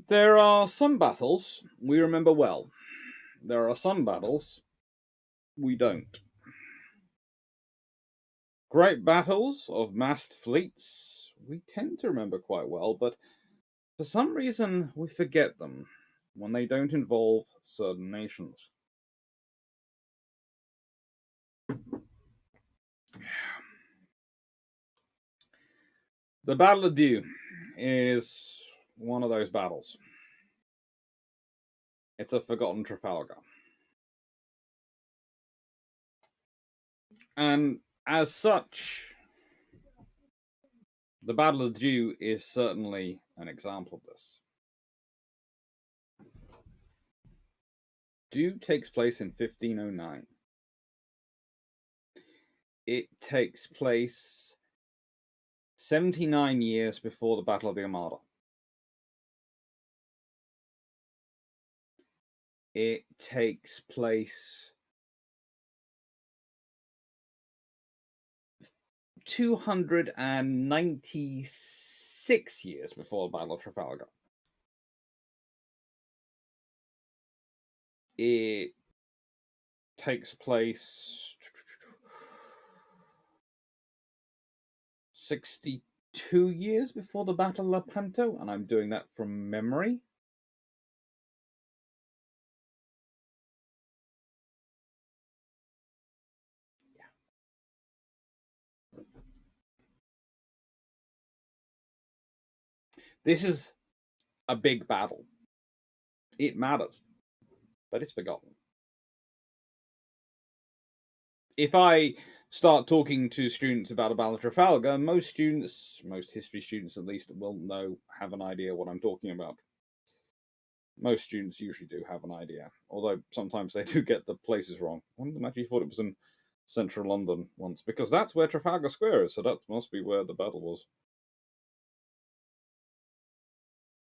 There are some battles we remember well. There are some battles we don't. Great battles of massed fleets we tend to remember quite well, but for some reason we forget them when they don't involve certain nations. The Battle of Diu is one of those battles. It's a forgotten Trafalgar. And as such, the Battle of Diu is certainly an example of this. Diu takes place in 1509. It takes place 79 years before the Battle of the Armada. It takes place 296 years before the Battle of Trafalgar. It takes place 62 years before the Battle of Lepanto, and I'm doing that from memory. This is a big battle. It matters, but it's forgotten. If I start talking to students about a Battle of Trafalgar, most history students at least, will have an idea what I'm talking about. Most students usually do have an idea, although sometimes they do get the places wrong. One of them actually thought it was in central London once, because that's where Trafalgar Square is, so that must be where the battle was.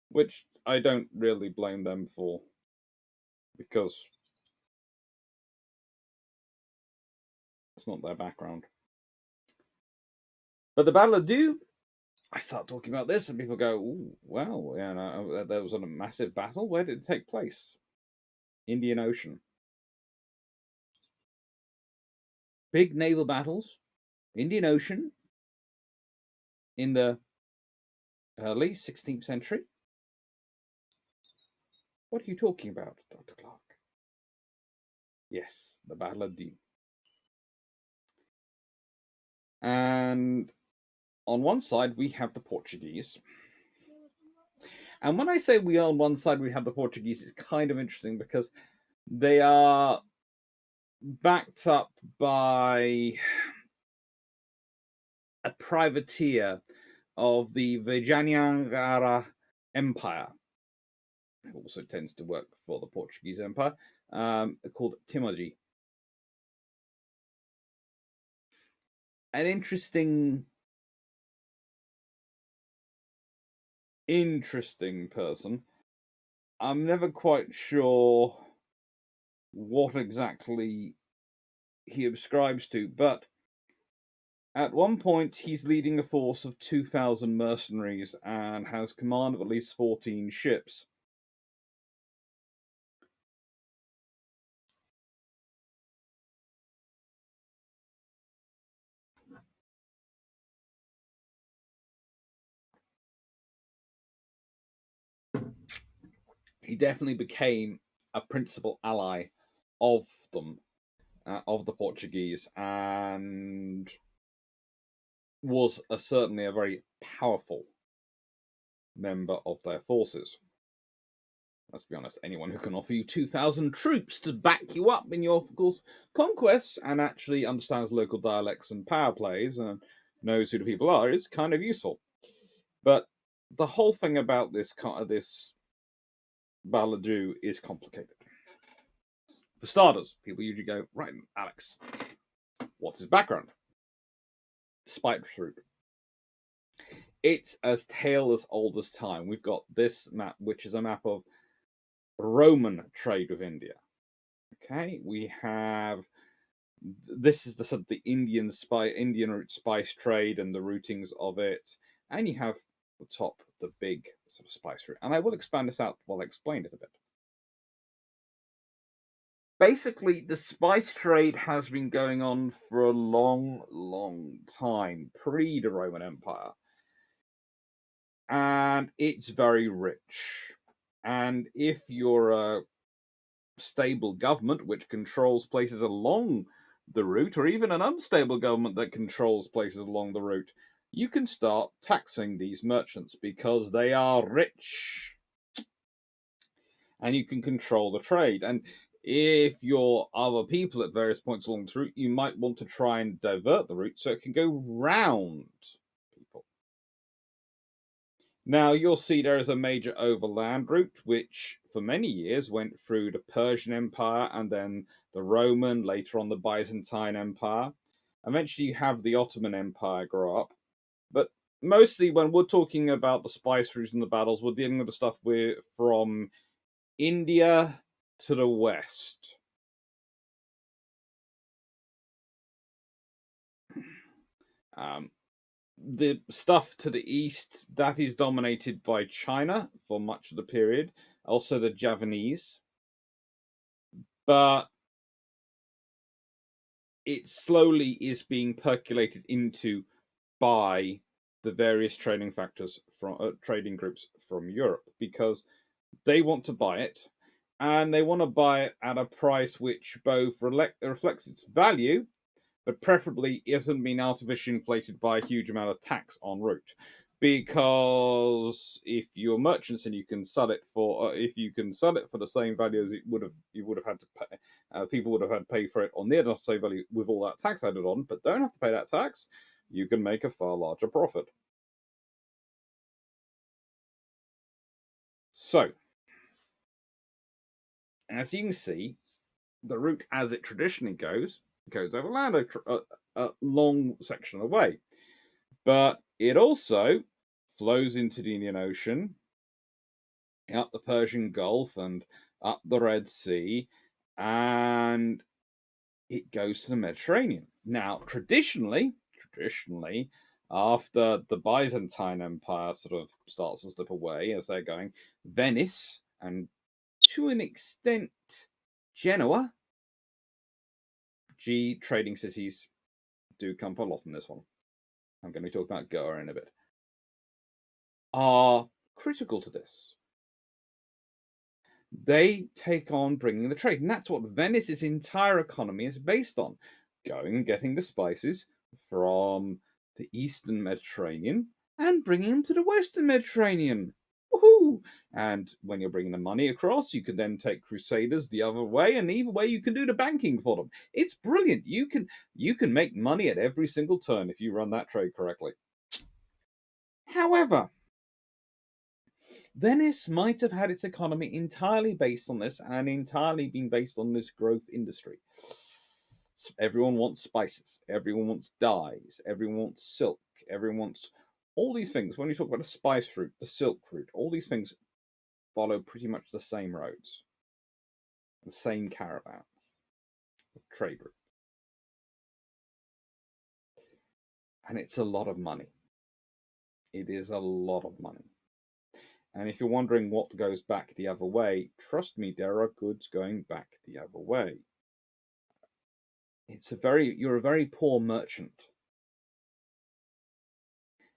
Which I don't really blame them for, because it's not their background. But the Battle of Diu, I start talking about this, and people go, "Ooh, well, there was a massive battle. Where did it take place? Indian Ocean. Big naval battles, Indian Ocean, in the early 16th century. What are you talking about, Dr. Clarke?" Yes, the Battle of Diu. And on one side, we have the Portuguese. And when I say we are on one side, we have the Portuguese, it's kind of interesting because they are backed up by a privateer of the Vijayanagar Empire, who also tends to work for the Portuguese Empire, called Timoji. An interesting person. I'm never quite sure what exactly he ascribes to, but at one point he's leading a force of 2,000 mercenaries and has command of at least 14 ships. He definitely became a principal ally of them, of the Portuguese, and was certainly a very powerful member of their forces. Let's be honest, anyone who can offer you 2,000 troops to back you up in your, of course, conquests and actually understands local dialects and power plays and knows who the people are is kind of useful. But the whole thing about this Battle of Diu is complicated. For starters, people usually go, right, Alex, what's his background? Spike troop. It's a tale as old as time. We've got this map, which is a map of Roman trade with India. Okay, we have this is the Indian route spice trade and the routings of it, and you have the top the big sort of spice route. And I will expand this out while I explain it a bit. Basically, the spice trade has been going on for a long, long time, pre the Roman Empire. And it's very rich. And if you're a stable government which controls places along the route, or even an unstable government that controls places along the route, you can start taxing these merchants because they are rich. And you can control the trade. And if you're other people at various points along the route, you might want to try and divert the route so it can go round people. Now, you'll see there is a major overland route, which for many years went through the Persian Empire and then the Roman, later on the Byzantine Empire. Eventually, you have the Ottoman Empire grow up. But mostly, when we're talking about the spice routes and the battles, we're dealing with the stuff from India to the west. The stuff to the east, that is dominated by China for much of the period, also the Javanese. But it slowly is being percolated into by the various trading factors from trading groups from Europe, because they want to buy it, and they want to buy it at a price which both reflects its value, but preferably isn't being artificially inflated by a huge amount of tax en route. Because if you're merchants and you can sell it for, if you can sell it for the same value as you would have had to pay, people would have had to pay for it on near the same value with all that tax added on, but don't have to pay that tax. You can make a far larger profit. So, as you can see, the route as it traditionally goes over land a long section of the way. But it also flows into the Indian Ocean, up the Persian Gulf, and up the Red Sea, and it goes to the Mediterranean. Now, traditionally, after the Byzantine Empire sort of starts to slip away as they're going, Venice and to an extent Genoa, trading cities do come up a lot in this one. I'm going to talk about Goa in a bit. Are critical to this. They take on bringing the trade, and that's what Venice's entire economy is based on: going and getting the spices from the Eastern Mediterranean and bringing them to the Western Mediterranean. Woohoo! And when you're bringing the money across, you can then take crusaders the other way, and either way you can do the banking for them. It's brilliant. You can make money at every single turn if you run that trade correctly. However, Venice might have had its economy entirely based on this and entirely been based on this growth industry. Everyone wants spices, everyone wants dyes, everyone wants silk, everyone wants all these things. When you talk about the spice route, the silk route, all these things follow pretty much the same roads, the same caravans, the trade route. And it's a lot of money. It is a lot of money. And if you're wondering what goes back the other way, trust me, there are goods going back the other way. You're a very poor merchant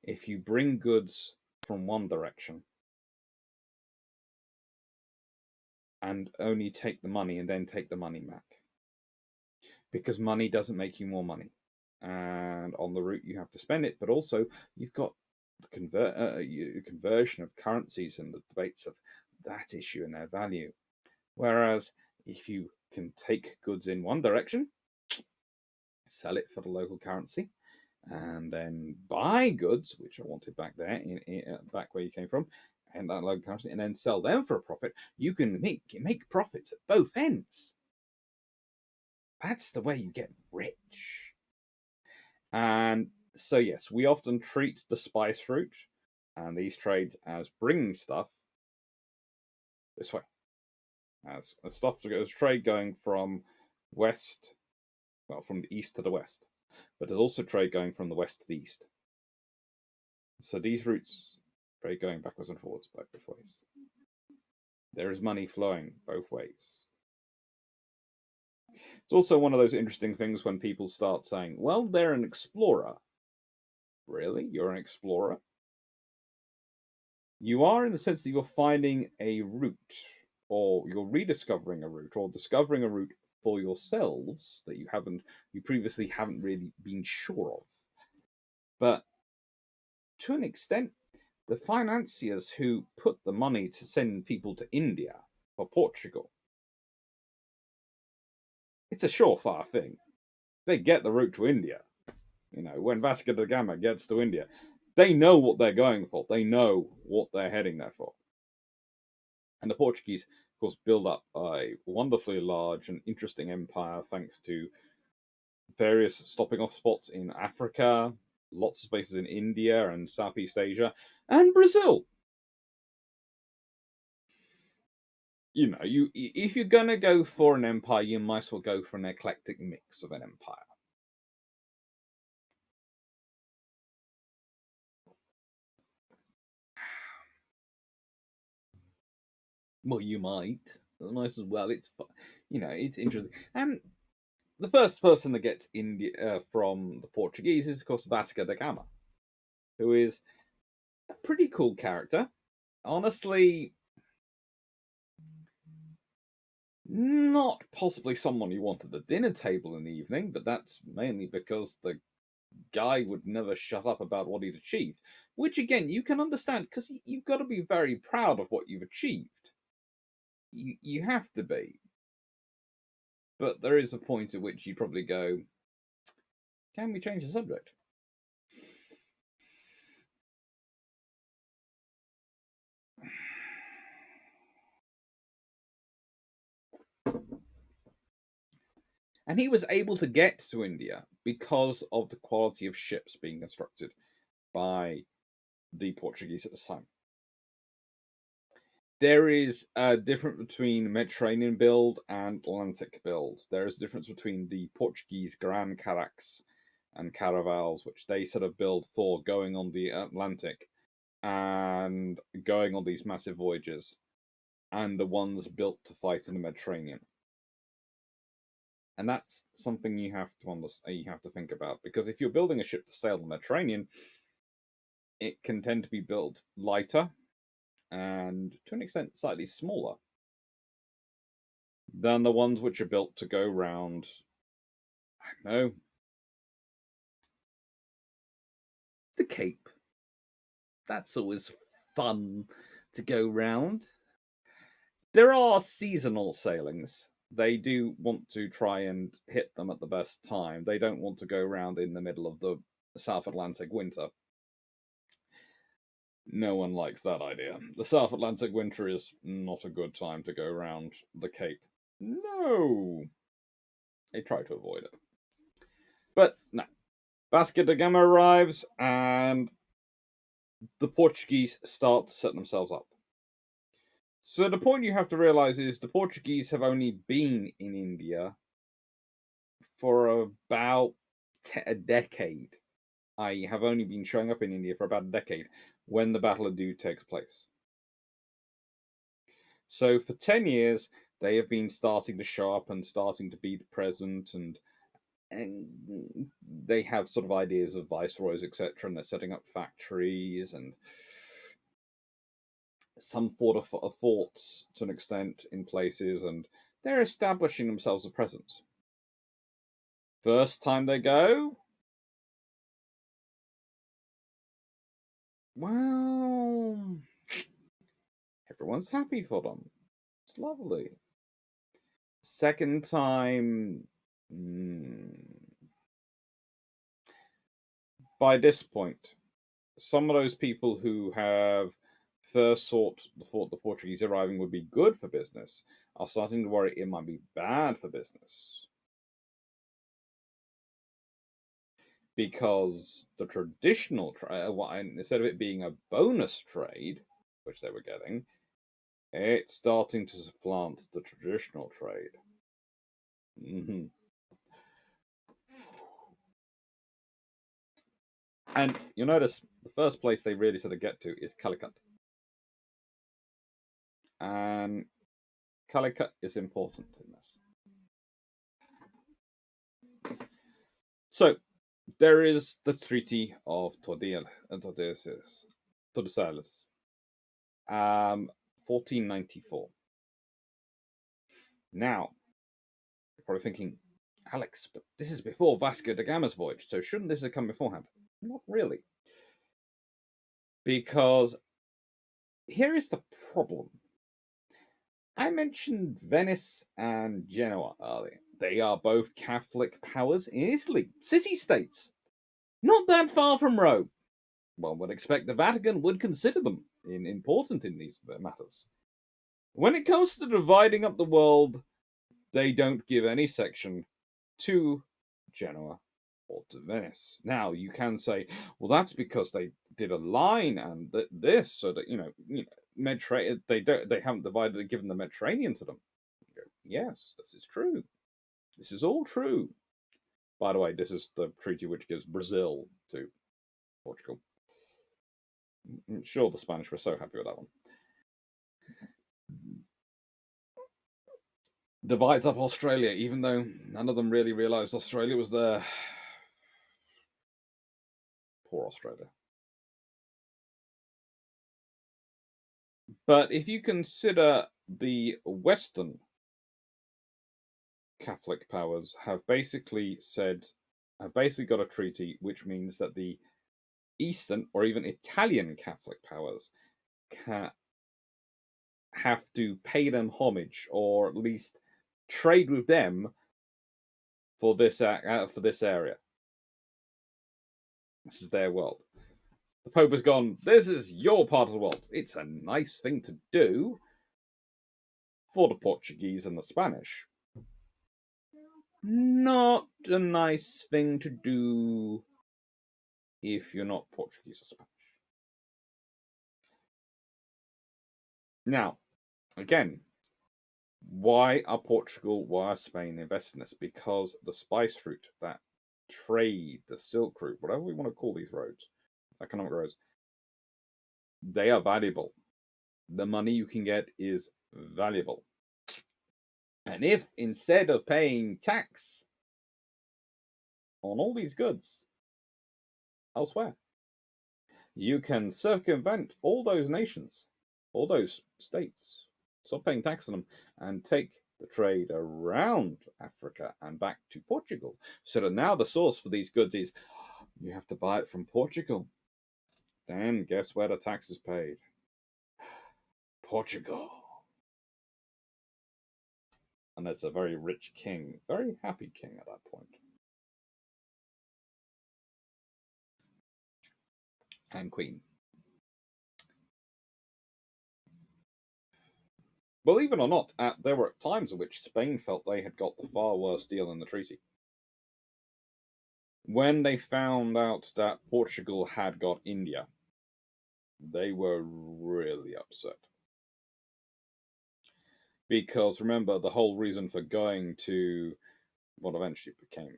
if you bring goods from one direction and only take the money and then take the money back. Because money doesn't make you more money. And on the route you have to spend it, but also you've got the conversion of currencies and the debates of that issue and their value. Whereas if you can take goods in one direction, sell it for the local currency, and then buy goods which are wanted back there, back where you came from, and that local currency, and then sell them for a profit, you can make profits at both ends. That's the way you get rich. And so, yes, we often treat the spice route and these trades as bringing stuff this way, as stuff to go, as trade going from from the east to the west, but there's also trade going from the west to the east. So these routes Trade going backwards and forwards both ways. There is money flowing both ways. It's also one of those interesting things when people start saying, well, they're an explorer. Really? You're an explorer? You are, in the sense that you're finding a route, or you're rediscovering a route, or discovering a route for yourselves that you previously haven't really been sure of. But to an extent, the financiers who put the money to send people to India or Portugal, it's a surefire thing. They get the route to India. When Vasco da Gama gets to India, they know what they're going for. They know what they're heading there for. And the Portuguese, of course, build up a wonderfully large and interesting empire thanks to various stopping off spots in Africa, lots of spaces in India and Southeast Asia, and Brazil. If you're going to go for an empire, you might as well go for an eclectic mix of an empire. Well, you might. Might as well. It's it's interesting. And the first person that gets India from the Portuguese is, of course, Vasco da Gama, who is a pretty cool character. Honestly, not possibly someone you want at the dinner table in the evening, but that's mainly because the guy would never shut up about what he'd achieved. Which, again, you can understand, because you've got to be very proud of what you've achieved. You have to be. But there is a point at which you probably go, can we change the subject? And he was able to get to India because of the quality of ships being constructed by the Portuguese at the time. There is a difference between Mediterranean build and Atlantic build. There is a difference between the Portuguese Gran Carracks and Caravals, which they sort of build for going on the Atlantic and going on these massive voyages, and the ones built to fight in the Mediterranean. And that's something you have to think about, because if you're building a ship to sail the Mediterranean, it can tend to be built lighter and, to an extent, slightly smaller than the ones which are built to go round, I don't know, the Cape. That's always fun to go round. There are seasonal sailings. They do want to try and hit them at the best time. They don't want to go round in the middle of the South Atlantic winter. No one likes that idea. The South Atlantic winter is not a good time to go round the Cape. No! They try to avoid it. But no. Vasco da Gama arrives, and the Portuguese start to set themselves up. So the point you have to realize is the Portuguese have only been in India for about a decade. I have only been showing up in India for about a decade when the Battle of Dhu takes place. So for 10 years, they have been starting to show up and starting to be present, and they have sort of ideas of viceroys, etc., and they're setting up factories and some forts to an extent in places, and they're establishing themselves a presence. First time they go, well, everyone's happy for them. It's lovely. Second time, by this point, some of those people who have first thought the Portuguese arriving would be good for business are starting to worry it might be bad for business. Because the traditional trade, instead of it being a bonus trade, which they were getting, it's starting to supplant the traditional trade. Mm-hmm. And you'll notice the first place they really sort of get to is Calicut. And Calicut is important in this. So, there is the Treaty of Tordesillas, 1494. Now, you're probably thinking, Alex, but this is before Vasco da Gama's voyage, so shouldn't this have come beforehand? Not really. Because here is the problem. I mentioned Venice and Genoa earlier. They are both Catholic powers in Italy, city-states. Not that far from Rome. One would expect the Vatican would consider them important in these matters. When it comes to dividing up the world, they don't give any section to Genoa or to Venice. Now, you can say, well, that's because they did a line and this, so that, they haven't divided, given the Mediterranean to them. Yes, this is true. This is all true. By the way, this is the treaty which gives Brazil to Portugal. I'm sure the Spanish were so happy with that one. Divides up Australia, even though none of them really realised Australia was there. Poor Australia. But if you consider the Western Catholic powers have basically got a treaty which means that the Eastern or even Italian Catholic powers have to pay them homage, or at least trade with them for this area. This is their world. The Pope has gone, this is your part of the world. It's a nice thing to do for the Portuguese and the Spanish. Not a nice thing to do if you're not Portuguese or Spanish. Now, again, why are Portugal, why are Spain invested in this? Because the spice route, that trade, the Silk Route, whatever we want to call these roads, economic roads, they are valuable. The money you can get is valuable. And if instead of paying tax on all these goods elsewhere, you can circumvent all those nations, all those states, stop paying tax on them, and take the trade around Africa and back to Portugal. So that now the source for these goods is you have to buy it from Portugal. Then guess where the tax is paid? Portugal. And it's a very rich king, very happy king at that point. And queen. Believe it or not, there were times in which Spain felt they had got the far worse deal in the treaty. When they found out that Portugal had got India, they were really upset. Because remember, the whole reason for going to what eventually became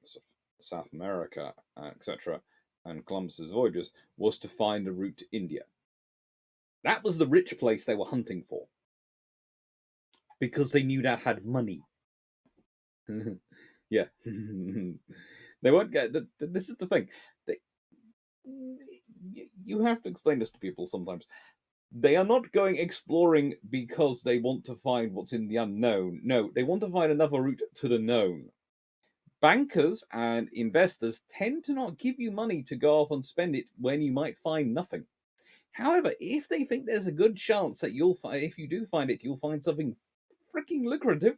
South America, etc., and Columbus's voyages, was to find a route to India. That was the rich place they were hunting for. Because they knew that had money. Yeah. They won't get... This is the thing. You have to explain this to people sometimes. They are not going exploring because they want to find what's in the unknown. No, they want to find another route to the known. Bankers and investors tend to not give you money to go off and spend it when you might find nothing. However, if they think there's a good chance that if you do find it, you'll find something freaking lucrative,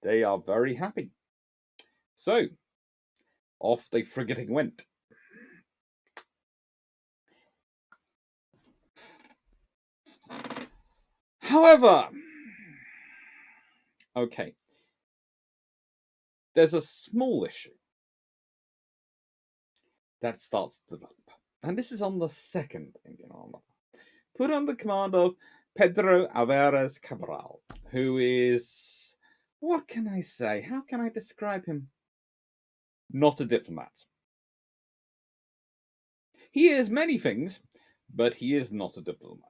they are very happy. So, off they frigating went. However, okay, there's a small issue that starts to develop. And this is on the second Indian army, put under command of Pedro Alvarez Cabral, who is, what can I say? How can I describe him? Not a diplomat. He is many things, but he is not a diplomat.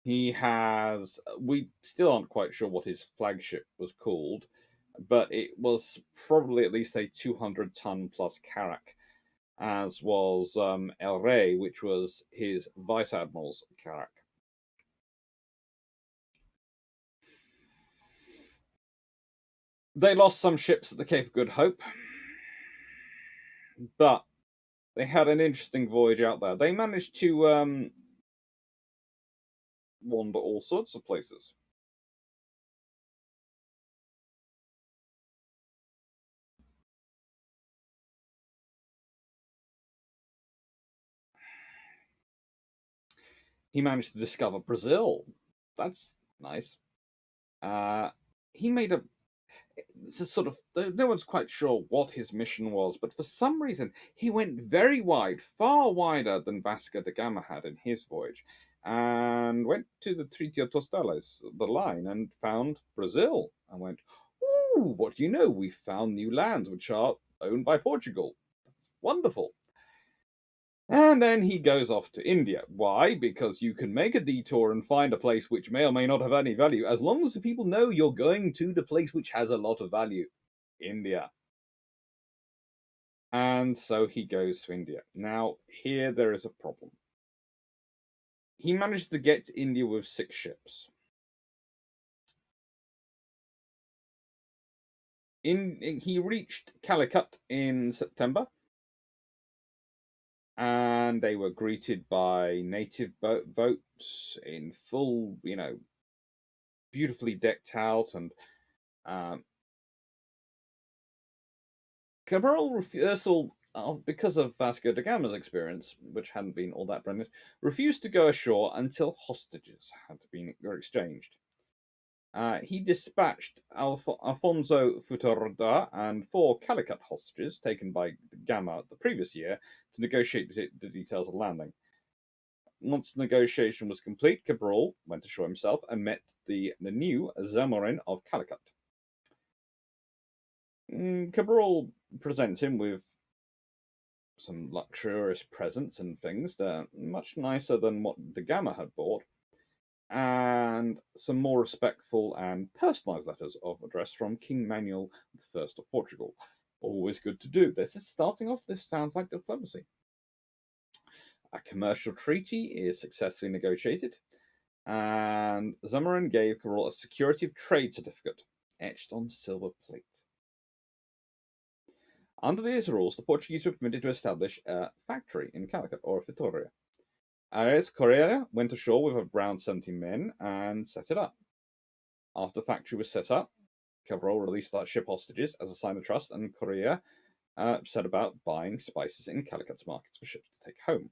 He has. We still aren't quite sure what his flagship was called, but it was probably at least a 200-ton plus carrack, as was El Rey, which was his vice admiral's carrack. They lost some ships at the Cape of Good Hope, but they had an interesting voyage out there. They managed to wander all sorts of places. He managed to discover Brazil. That's nice. He made a. It's a sort of. No one's quite sure what his mission was, but for some reason he went very wide, far wider than Vasco da Gama had in his voyage, and went to the Treaty of Tordesillas, the line, and found Brazil, and went, "Ooh, what do you know? We found new lands which are owned by Portugal. Wonderful." And then he goes off to India. Why? Because you can make a detour and find a place which may or may not have any value, as long as the people know you're going to the place which has a lot of value. India. And so he goes to India. Now, here there is a problem. He managed to get to India with 6 ships. He reached Calicut in September, and they were greeted by native boats in full, beautifully decked out, and Cabral because of Vasco da Gama's experience, which hadn't been all that brilliant, refused to go ashore until hostages had been exchanged. He dispatched Alfonso Futurda and 4 Calicut hostages taken by Gama the previous year to negotiate the details of landing. Once the negotiation was complete, Cabral went ashore himself and met the new Zamorin of Calicut. Cabral presents him with some luxurious presents and things that are much nicer than what the Gama had bought, and some more respectful and personalised letters of address from King Manuel I of Portugal. Always good to do. This sounds like diplomacy. A commercial treaty is successfully negotiated, and Zamorin gave Cabral a security of trade certificate etched on silver plate. Under these rules, the Portuguese were permitted to establish a factory in Calicut, or Vitoria. Ares Correa went ashore with around 70 men and set it up. After the factory was set up, Cabral released ship hostages as a sign of trust, and Correa set about buying spices in Calicut's markets for ships to take home.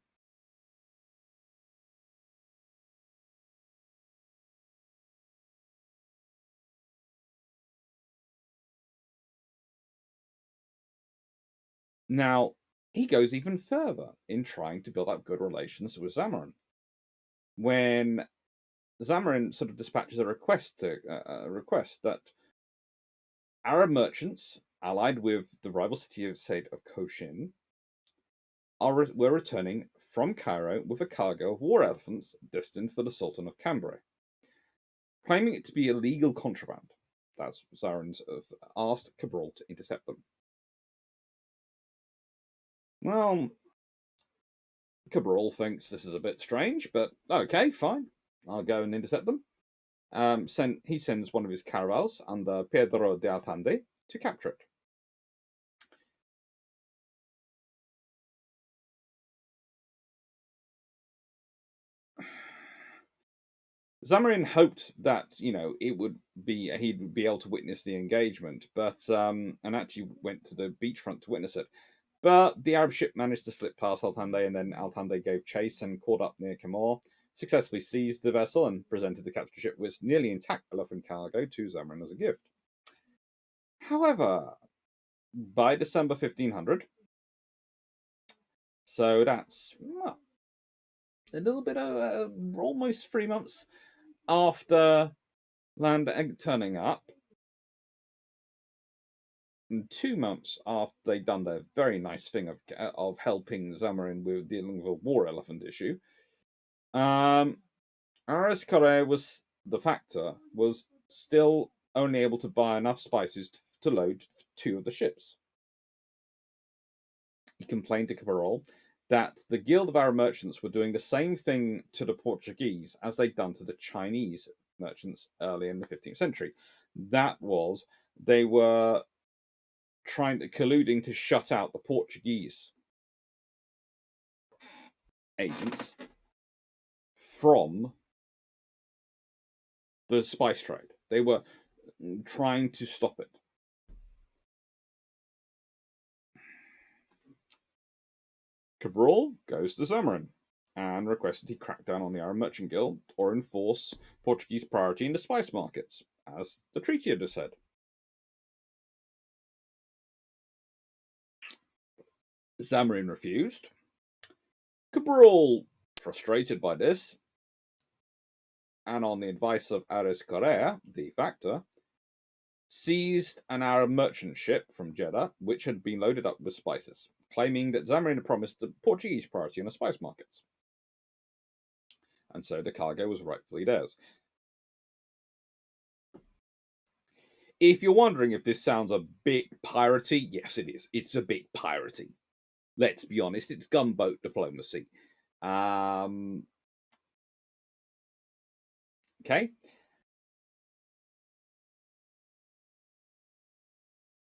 Now, he goes even further in trying to build up good relations with Zamorin. When Zamorin sort of dispatches a request that Arab merchants, allied with the rival state of Cochin, were returning from Cairo with a cargo of war elephants destined for the Sultan of Cambrai, claiming it to be illegal contraband. That's Zamorin asked Cabral to intercept them. Well, Cabral thinks this is a bit strange, but okay, fine. I'll go and intercept them. He sends one of his caravels under Pedro de Altande to capture it. Zamorin hoped that he'd be able to witness the engagement, but and actually went to the beachfront to witness it. But the Arab ship managed to slip past Altande, and then Altande gave chase and caught up near Camor, successfully seized the vessel, and presented the captured ship with nearly intact elephant cargo to Zamorin as a gift. However, by December 1500, so that's a little bit of almost 3 months after land turning up, 2 months after they'd done their very nice thing of helping Zamarin with dealing with a war elephant issue, Aris Correa the factor was still only able to buy enough spices to load 2 of the ships. He complained to Cabral that the Guild of Arab Merchants were doing the same thing to the Portuguese as they'd done to the Chinese merchants early in the 15th century. That was, they were colluding to shut out the Portuguese agents from the spice trade. They were trying to stop it. Cabral goes to Zamarin and requested he crack down on the Arab Merchant Guild or enforce Portuguese priority in the spice markets, as the treaty had said. Zamarin refused. Cabral, frustrated by this, and on the advice of Ares Correa, the factor, seized an Arab merchant ship from Jeddah, which had been loaded up with spices, claiming that Zamarin had promised the Portuguese priority in the spice markets. And so the cargo was rightfully theirs. If you're wondering if this sounds a bit piratey, yes, it is. It's a bit piratey. Let's be honest, it's gunboat diplomacy. Okay.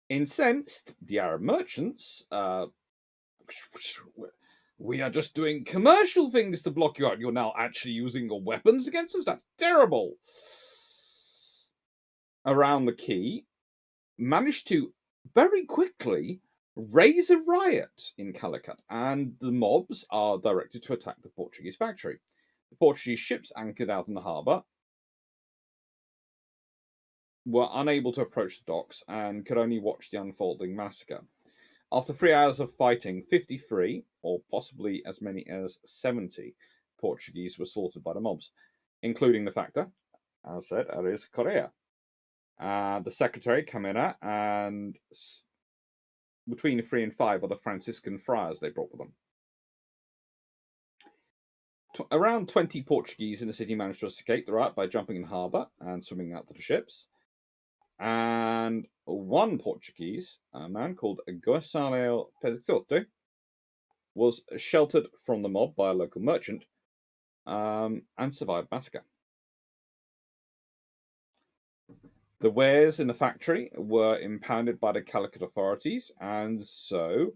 Incensed, the Arab merchants, we are just doing commercial things to block you out. You're now actually using your weapons against us? That's terrible. Around the quay, managed to very quickly raise a riot in Calicut, and the mobs are directed to attack the Portuguese factory. The Portuguese ships anchored out in the harbour were unable to approach the docks and could only watch the unfolding massacre. After 3 hours of fighting, 53, or possibly as many as 70, Portuguese were slaughtered by the mobs, including the factor, as said, Ares Correa, the secretary, Camina, and between 3 and 5 are the Franciscan friars they brought with them. Around 20 Portuguese in the city managed to escape the riot by jumping in harbour and swimming out to the ships. And 1 Portuguese, a man called Gonçalo Peixoto, was sheltered from the mob by a local merchant and survived massacre. The wares in the factory were impounded by the Calicut authorities, and so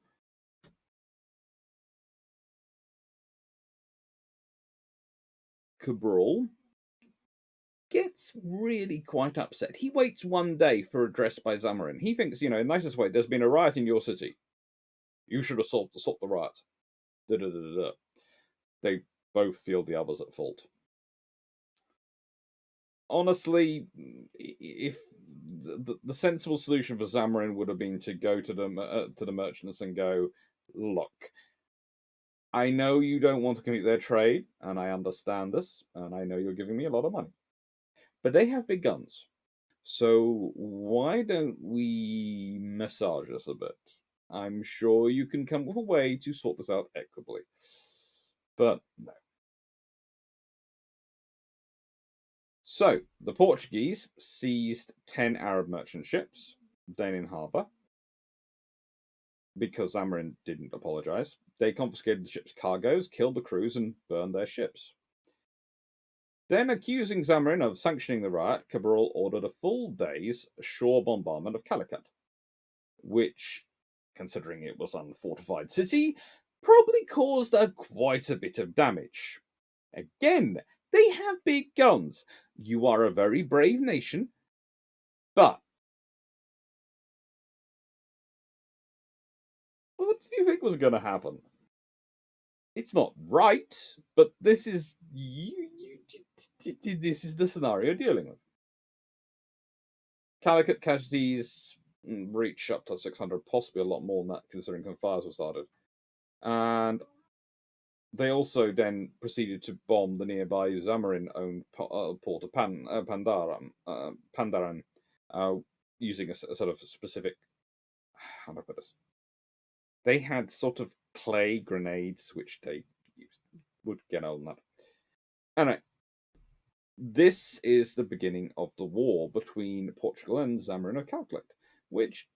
Cabral gets really quite upset. He waits 1 day for address by Zamarin. He thinks, in the nicest way, there's been a riot in your city. You should have stopped the riot. Da-da-da-da-da. They both feel the other's at fault. Honestly, if the sensible solution for Zamarin would have been to go to the merchants and go, look, I know you don't want to commit their trade, and I understand this, and I know you're giving me a lot of money. But they have big guns. So why don't we massage us a bit? I'm sure you can come up with a way to sort this out equitably. But no. So the Portuguese seized 10 Arab merchant ships, then in harbour, because Zamarin didn't apologise. They confiscated the ship's cargoes, killed the crews, and burned their ships. Then, accusing Zamarin of sanctioning the riot, Cabral ordered a full day's shore bombardment of Calicut, which, considering it was an unfortified city, probably caused quite a bit of damage. Again, they have big guns. You are a very brave nation, but what do you think was going to happen? It's not right, but this is this is the scenario you're dealing with. Calicut casualties reach up to 600, possibly a lot more than that, considering when fires were started. And they also then proceeded to bomb the nearby Zamarin-owned port of Pandaran, using a sort of specific how do I put this? They had sort of clay grenades, which they would get on that. Anyway, this is the beginning of the war between Portugal and Zamarin of Clarke, which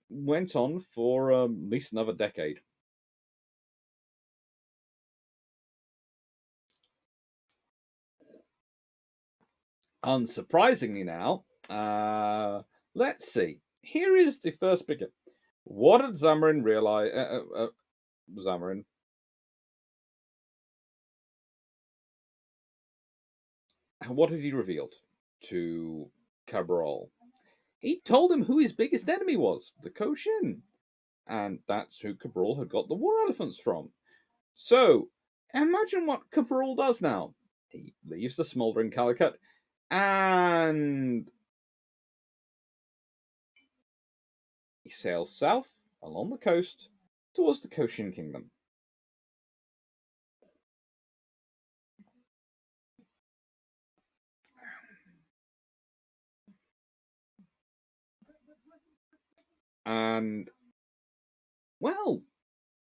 went on for at least another decade. Unsurprisingly now, let's see. Here is the first bigger. What did Zamarin realize? Zamarin. What had he revealed to Cabral? He told him who his biggest enemy was, the Cochin. And that's who Cabral had got the war elephants from. So, imagine what Cabral does now. He leaves the smouldering Calicut and he sails south along the coast towards the Cochin Kingdom. And, well,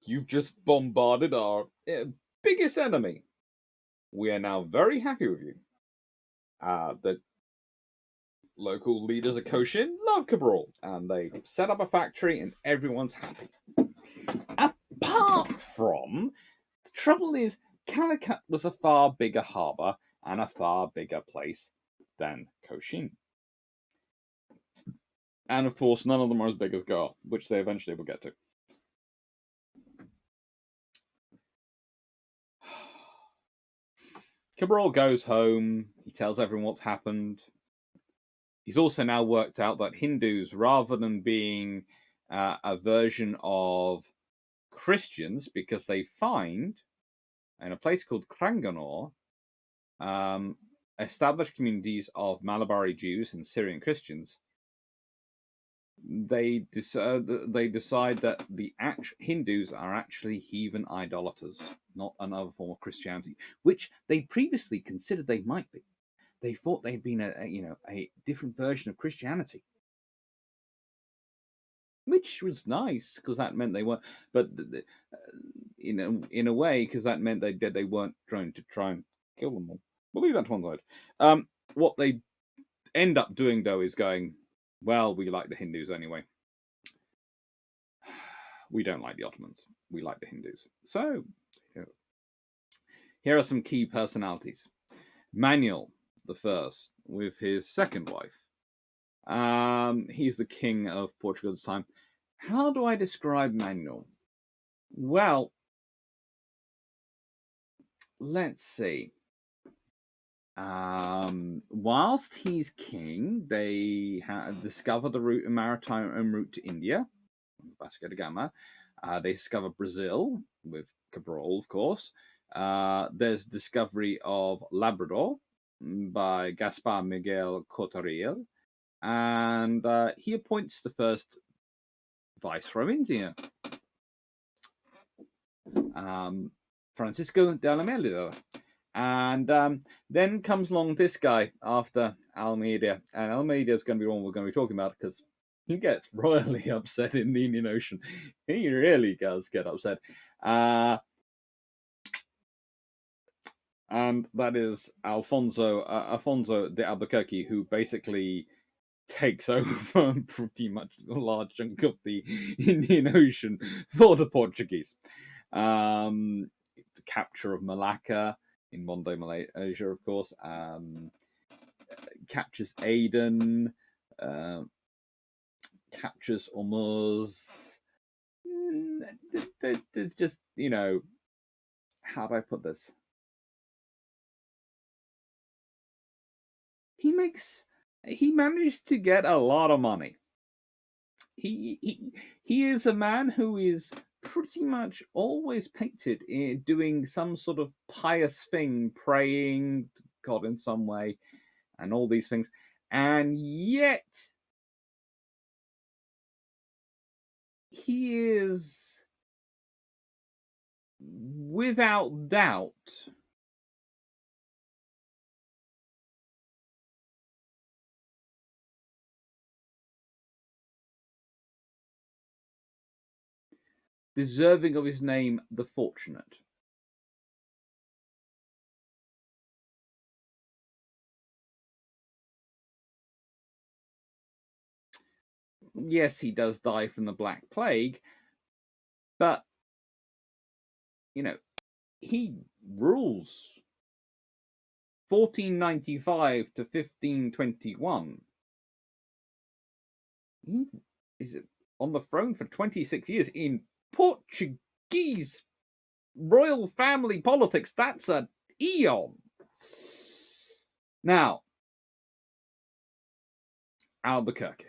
you've just bombarded our biggest enemy. We are now very happy with you. The local leaders of Cochin love Cabral, and they set up a factory, and everyone's happy. Apart from, the trouble is, Calicut was a far bigger harbour and a far bigger place than Cochin. And of course, none of them are as big as Gar, which they eventually will get to. Cabral goes home. He tells everyone what's happened. He's also now worked out that Hindus, rather than being a version of Christians, because they find in a place called Kranganore, established communities of Malabari Jews and Syrian Christians, they decide that the Hindus are actually heathen idolaters, not another form of Christianity, which they previously considered they might be. They thought they'd been a different version of Christianity, which was nice because that meant they weren't. But in a way, because that meant they weren't trying to kill them all. We'll leave that to one side. What they end up doing though is going, well, we like the Hindus anyway. We don't like the Ottomans. We like the Hindus. So here are some key personalities. Manuel the First, with his second wife. He's the king of Portugal at the time. How do I describe Manuel? Well, let's see. Whilst he's king, they discover the maritime route to India, Vasco da Gama. They discover Brazil with Cabral, of course. There's the discovery of Labrador by Gaspar Miguel Cortaril, and he appoints the first viceroy of India, Francisco de Almeida. And then comes along this guy after Almeida, and Almeida is going to be one we're going to be talking about because he gets royally upset in the Indian Ocean. He really does get upset. And that is Alfonso de Albuquerque, who basically takes over pretty much a large chunk of the Indian Ocean for the Portuguese. The capture of Malacca in modern-day Malaysia, of course, captures Aden, captures Ormuz. There's just, how do I put this? He managed to get a lot of money. He is a man who is pretty much always painted in doing some sort of pious thing, praying to God in some way, and all these things. And yet, he is, without doubt, deserving of his name, the Fortunate. Yes, he does die from the Black Plague, but, he rules 1495 to 1521. He is on the throne for 26 years in Portuguese royal family politics. That's an eon. Now, Albuquerque.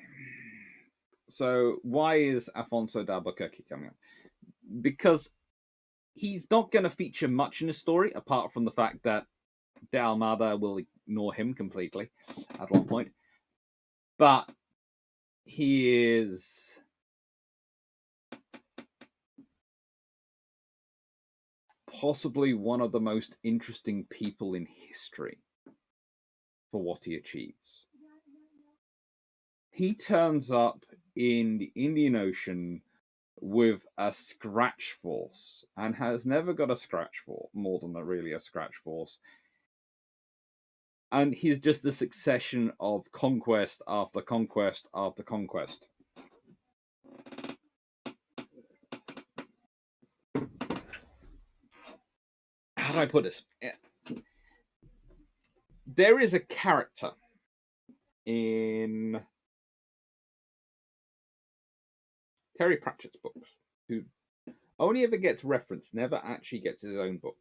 So why is Alfonso de Albuquerque coming up? Because he's not going to feature much in the story, apart from the fact that de Almada will ignore him completely at one point. But he is possibly one of the most interesting people in history for what he achieves. He turns up in the Indian Ocean with a scratch force and has never got a scratch force, more than really a scratch force. And he's just the succession of conquest after conquest after conquest. How do I put this? There is a character in Terry Pratchett's books who only ever gets referenced, never actually gets his own book,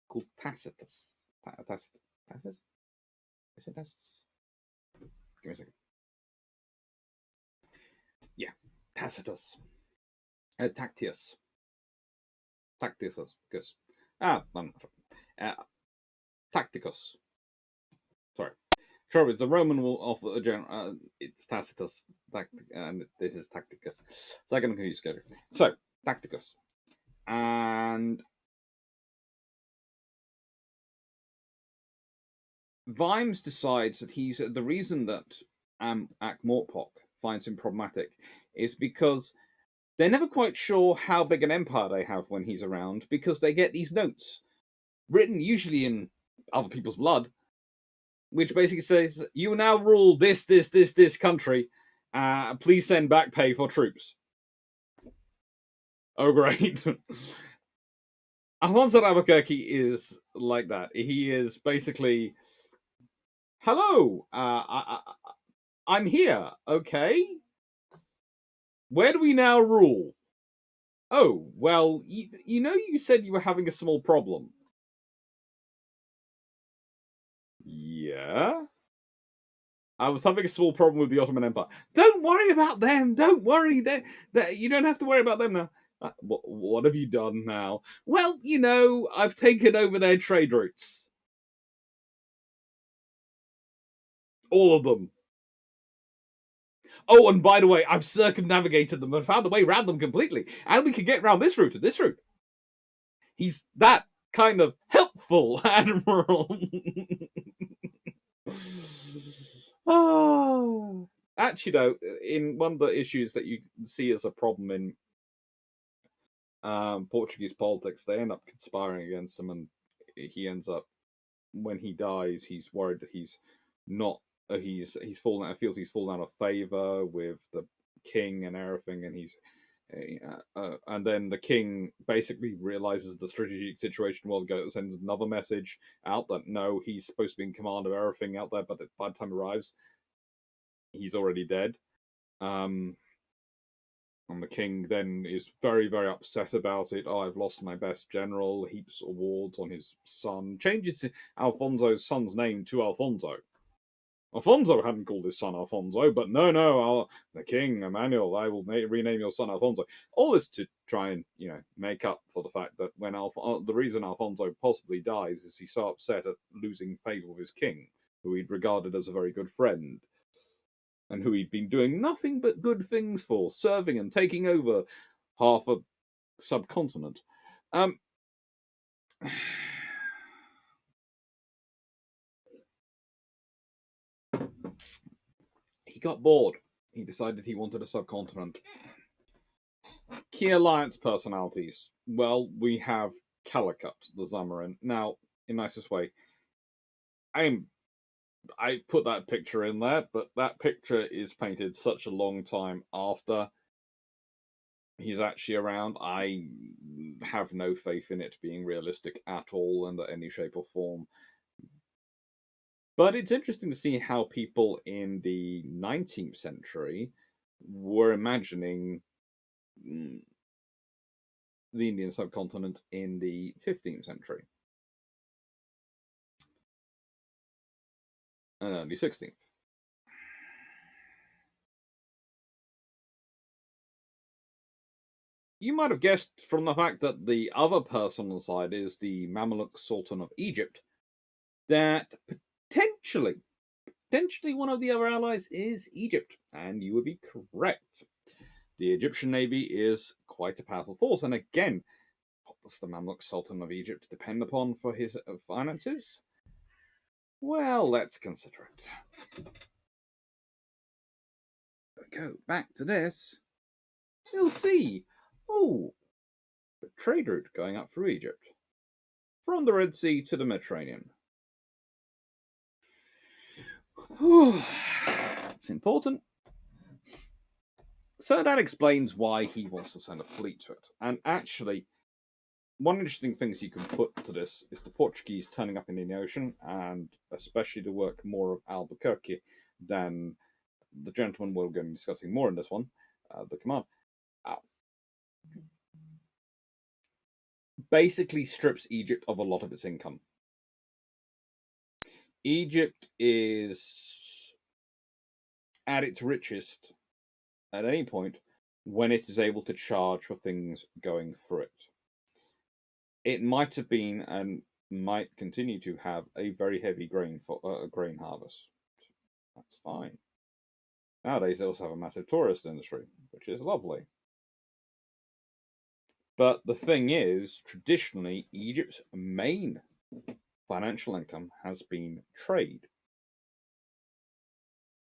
called Tacitus. Tacitus? Is it Tacitus? Give me a second. Yeah, Tacitus. Tactius. Tactius. Tacticus. Sorry. Sure, it's the Roman of the general. It's Tacitus, and this is Tacticus. So I can confuse together. So Tacticus, and Vimes decides that he's the reason that Morpok finds him problematic is because they're never quite sure how big an empire they have when he's around, because they get these notes written usually in other people's blood, which basically says, you now rule this country. Please send back pay for troops. Oh, great. Alfonso Albuquerque is like that. He is basically, hello, I'm here, okay? Where do we now rule? Oh, well, you said you were having a small problem. Yeah? I was having a small problem with the Ottoman Empire. Don't worry about them. Don't worry. You don't have to worry about them now. What have you done now? Well, I've taken over their trade routes. All of them. Oh, and by the way, I've circumnavigated them and found a way around them completely. And we can get around this route and this route. He's that kind of helpful admiral. Oh. Actually, though, in one of the issues that you see as a problem in Portuguese politics, they end up conspiring against him, and he ends up, when he dies, he's worried that he's not. He's fallen out. Feels he's fallen out of favor with the king and everything, and and then the king basically realizes the strategic situation well, sends another message out that no, he's supposed to be in command of everything out there, but by the time he arrives, he's already dead. And the king then is very, very upset about it. Oh, I've lost my best general. Heaps awards on his son. Changes Alfonso's son's name to Alfonso. Alfonso hadn't called his son Alfonso, but no, the king, Emmanuel, I will rename your son Alfonso. All this to try and, make up for the fact that when the reason Alfonso possibly dies is he's so upset at losing favour with his king, who he'd regarded as a very good friend, and who he'd been doing nothing but good things for, serving and taking over half a subcontinent. He got bored. He decided he wanted a subcontinent. Key alliance personalities. Well, we have Clarke, the Zamorin. Now, in nicest way, I put that picture in there, but that picture is painted such a long time after he's actually around. I have no faith in it being realistic at all in any shape or form. But it's interesting to see how people in the 19th century were imagining the Indian subcontinent in the 15th century and early 16th. You might have guessed from the fact that the other person on the side is the Mamluk Sultan of Egypt that potentially one of the other allies is Egypt, and you would be correct. The Egyptian navy is quite a powerful force, and again, what does the Mamluk Sultan of Egypt depend upon for his finances? Well, let's consider it. Go back to this. You'll see. Oh, a trade route going up through Egypt. From the Red Sea to the Mediterranean. It's important. So that explains why he wants to send a fleet to it. And actually, one interesting thing you can put to this is the Portuguese turning up in the ocean, and especially the work more of Albuquerque than the gentleman we're going to be discussing more in this one, the command. Basically strips Egypt of a lot of its income. Egypt is at its richest at any point when it is able to charge for things going through it. It might have been and might continue to have a very heavy grain harvest. That's fine. Nowadays, they also have a massive tourist industry, which is lovely. But the thing is, traditionally, Egypt's main financial income has been trade.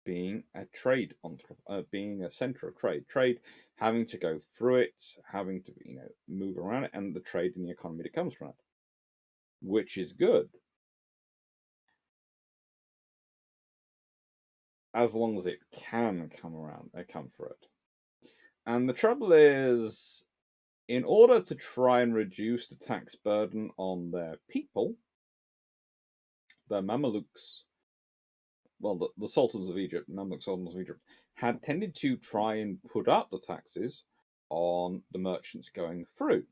Being a being a center of trade having to go through it, having to move around it, and the trade and the economy that comes from it, which is good as long as it can come through it. And the trouble is, in order to try and reduce the tax burden on their people, the Mamelukes, well, the Sultans of Egypt, Mamluk Sultans of Egypt, had tended to try and put up the taxes on the merchants going through.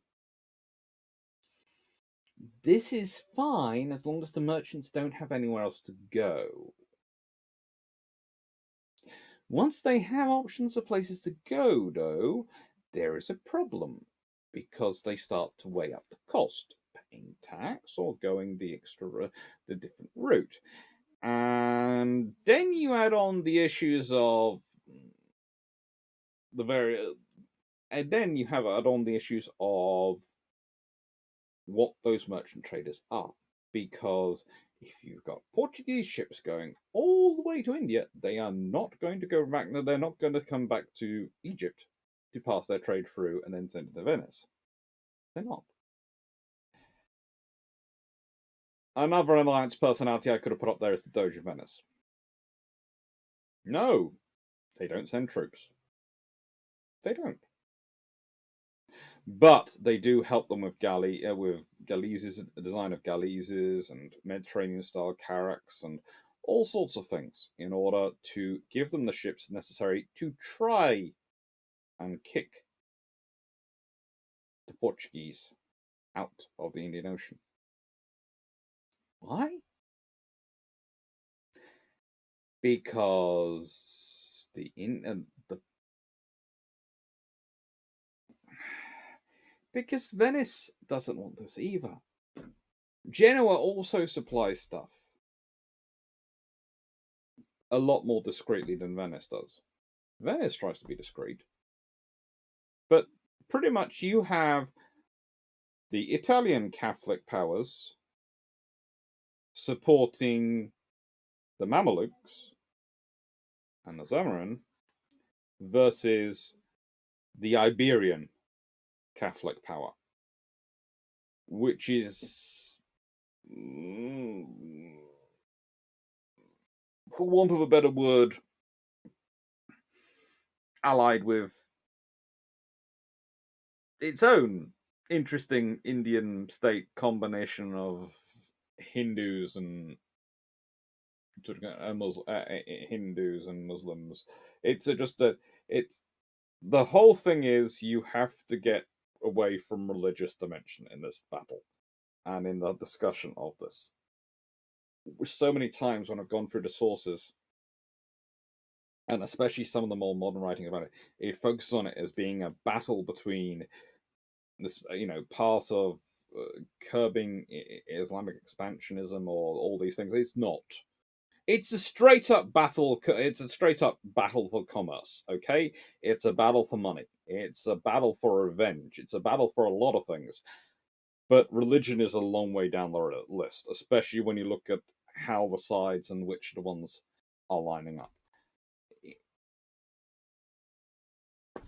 This is fine as long as the merchants don't have anywhere else to go. Once they have options of places to go, though, there is a problem because they start to weigh up the cost, paying tax or going the different route. And then you add on the issues of and then you have add on the issues of what those merchant traders are. Because if you've got Portuguese ships going all the way to India, they are not going to go back. No, they're not going to come back to Egypt to pass their trade through and then send it to Venice. They're not. Another alliance personality I could have put up there is the Doge of Venice. No, they don't send troops. They don't. But they do help them with galleases, design of galleases and Mediterranean-style carracks and all sorts of things in order to give them the ships necessary to try and kick the Portuguese out of the Indian Ocean. Why? Because because Venice doesn't want this either. Genoa also supplies stuff a lot more discreetly than Venice does. Venice tries to be discreet. But pretty much you have the Italian Catholic powers supporting the Mamelukes and the Zamorin versus the Iberian Catholic power, which is, for want of a better word, allied with its own interesting Indian state combination of Hindus and Hindus and Muslims. It's the whole thing is you have to get away from religious dimension in this battle and in the discussion of this. So many times when I've gone through the sources, and especially some of the more modern writing about it, it focuses on it as being a battle between this, part of curbing Islamic expansionism or all these things. It's not. It's a straight up battle. It's a straight up battle for commerce. Okay, it's a battle for money. It's a battle for revenge. It's a battle for a lot of things. But religion is a long way down the list, especially when you look at how the sides and which the ones are lining up.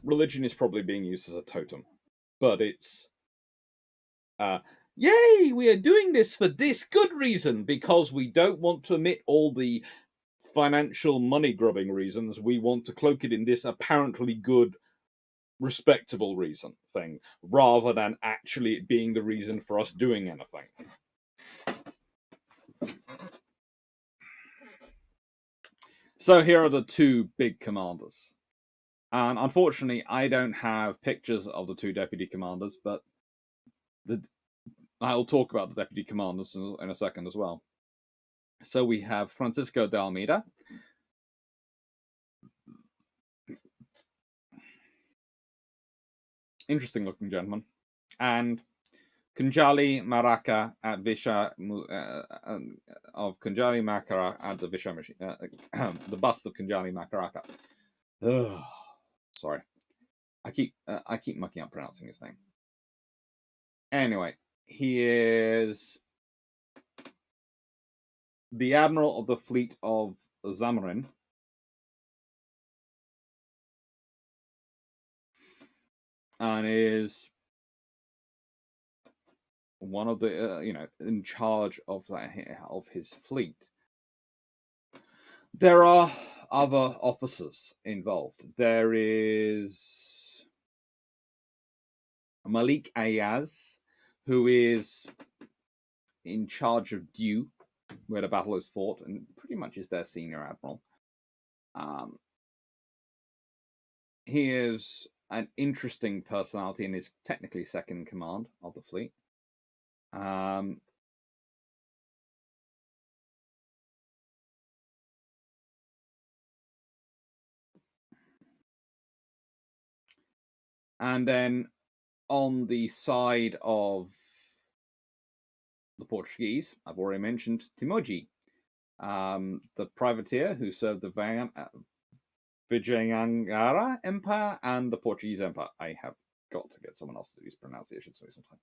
Religion is probably being used as a totem, but it's yay, we are doing this for this good reason, because we don't want to omit all the financial money grubbing reasons. We want to cloak it in this apparently good, respectable reason thing, rather than actually it being the reason for us doing anything. So here are the two big commanders. And unfortunately, I don't have pictures of the two deputy commanders, but I'll talk about the deputy commanders in a second as well. So we have Francisco de Almeida. Interesting looking gentleman. And Kunjali Maraka at Visha, of Kunjali Makara at the Visha machine. The bust of Kunjali Makaraka. Sorry. I keep mucking up pronouncing his name. Anyway, he is the admiral of the fleet of Zamarin. And is one of the in charge of his fleet. There are other officers involved. There is Malik Ayaz, who is in charge of Diu, where the battle is fought, and pretty much is their senior admiral. He is an interesting personality and is technically second in command of the fleet. And then on the side of the Portuguese, I've already mentioned Timoji, the privateer who served the Vijayangara Empire and the Portuguese Empire. I have got to get someone else to do these pronunciations for me sometime.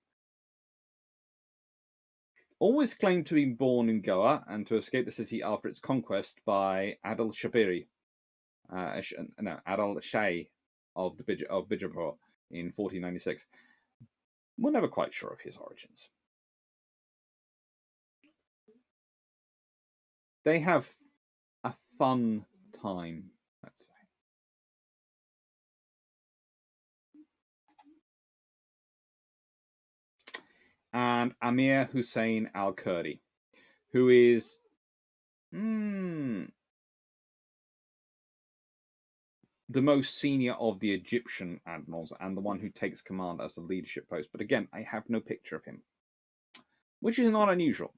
Always claimed to be born in Goa and to escape the city after its conquest by Adil Shapiri, Adil Shah of Bijapur in 1496. We're never quite sure of his origins. They have a fun time, let's say. And Amir Hussein al-Kurdi, who is the most senior of the Egyptian admirals and the one who takes command as the leadership post. But again, I have no picture of him, which is not unusual.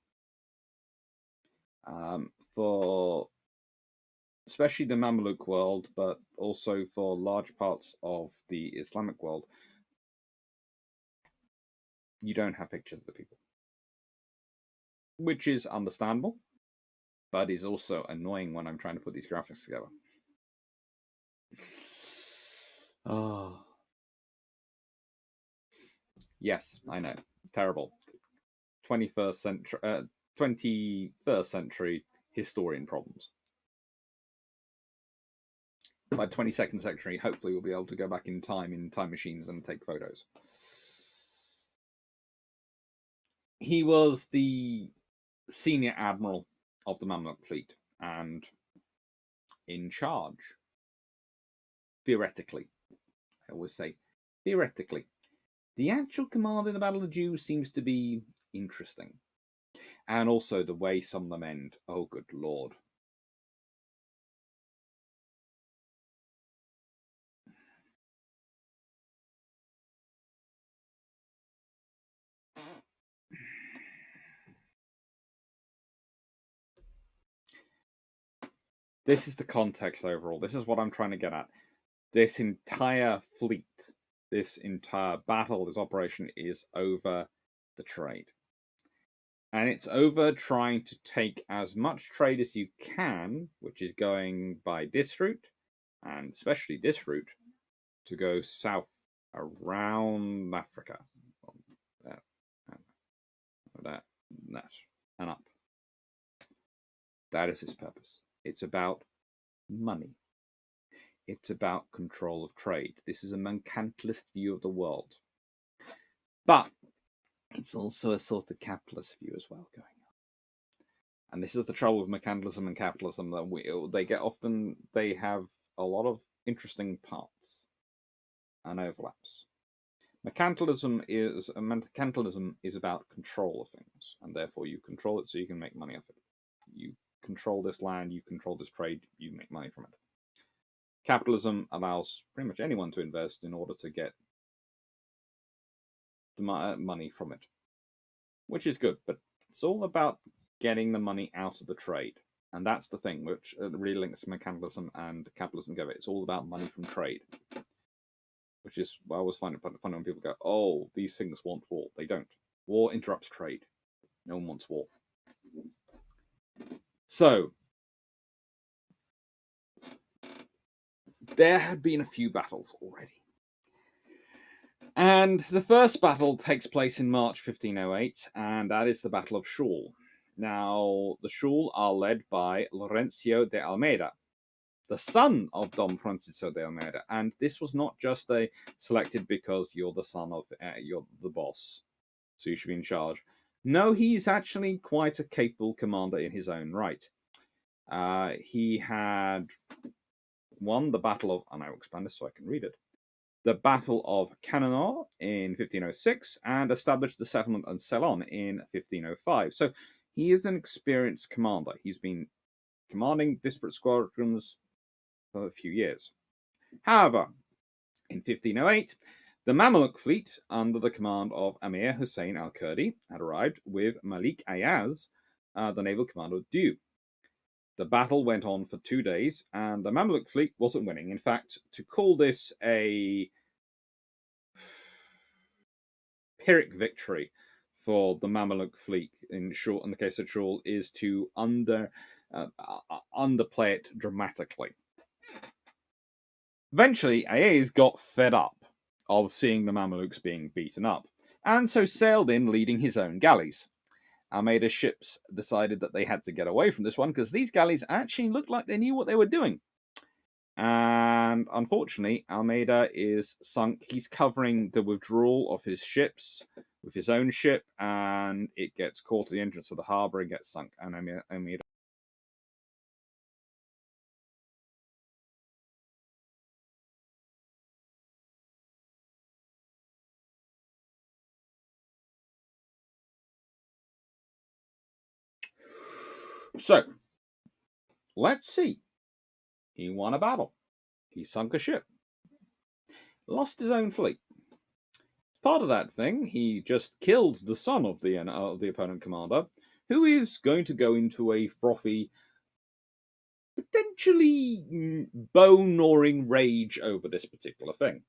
For especially the Mamluk world, but also for large parts of the Islamic world, you don't have pictures of the people. Which is understandable, but is also annoying when I'm trying to put these graphics together. Oh. Yes, I know. Terrible. 21st century historian problems. By 22nd century, hopefully we'll be able to go back in time machines and take photos. he was the senior admiral of the Mamluk fleet and in charge, theoretically. I always say theoretically. The actual command in the Battle of Jew seems to be interesting. And also the way some of them end. Oh, good lord. This is the context overall. This is what I'm trying to get at. This entire fleet, this entire battle, this operation is over the trade. And it's over trying to take as much trade as you can, which is going by this route, and especially this route, to go south around Africa. That, and up. That is its purpose. It's about money. It's about control of trade. This is a mercantilist view of the world. But it's also a sort of capitalist view as well going on. And this is the trouble with mercantilism and capitalism, that they have a lot of interesting parts and overlaps. Mercantilism is about control of things, and therefore you control it so you can make money off it. You control this land, you control this trade, you make money from it. Capitalism allows pretty much anyone to invest in order to get the money from it, which is good, but it's all about getting the money out of the trade. And that's the thing which really links mercantilism and capitalism together. It's all about money from trade, which is, I always find it funny when people go, oh, these things want war. They don't. War interrupts trade. No one wants war. So, there had been a few battles already. And the first battle takes place in March 1508, and that is the Battle of Schul. Now, the Schul are led by Lorenzo de Almeida, the son of Dom Francisco de Almeida. And this was not just selected because you're the son of, you're the boss, so you should be in charge. No, he's actually quite a capable commander in his own right. He had won the Battle of, and I will expand this so I can read it, the Battle of Cannoneau in 1506, and established the settlement in Ceylon in 1505. So he is an experienced commander. He's been commanding disparate squadrons for a few years. However, in 1508, the Mamluk fleet, under the command of Amir Hussein al-Kurdi, had arrived with Malik Ayaz, the naval commander of Diu. The battle went on for 2 days, and the Mamluk fleet wasn't winning. In fact, to call this a Pyrrhic victory for the Mamluk fleet in the case of Schul, is to underplay it dramatically. Eventually, Ayaz got fed up of seeing the Mamluks being beaten up, and so sailed in leading his own galleys. Almeida's ships decided that they had to get away from this one because these galleys actually looked like they knew what they were doing. And unfortunately, Almeida is sunk. He's covering the withdrawal of his ships with his own ship, and it gets caught at the entrance of the harbour and gets sunk. And Almeida. So, let's see. He won a battle. He sunk a ship. Lost his own fleet. Part of that thing, he just killed the son of the opponent commander, who is going to go into a frothy, potentially bone-gnawing rage over this particular thing.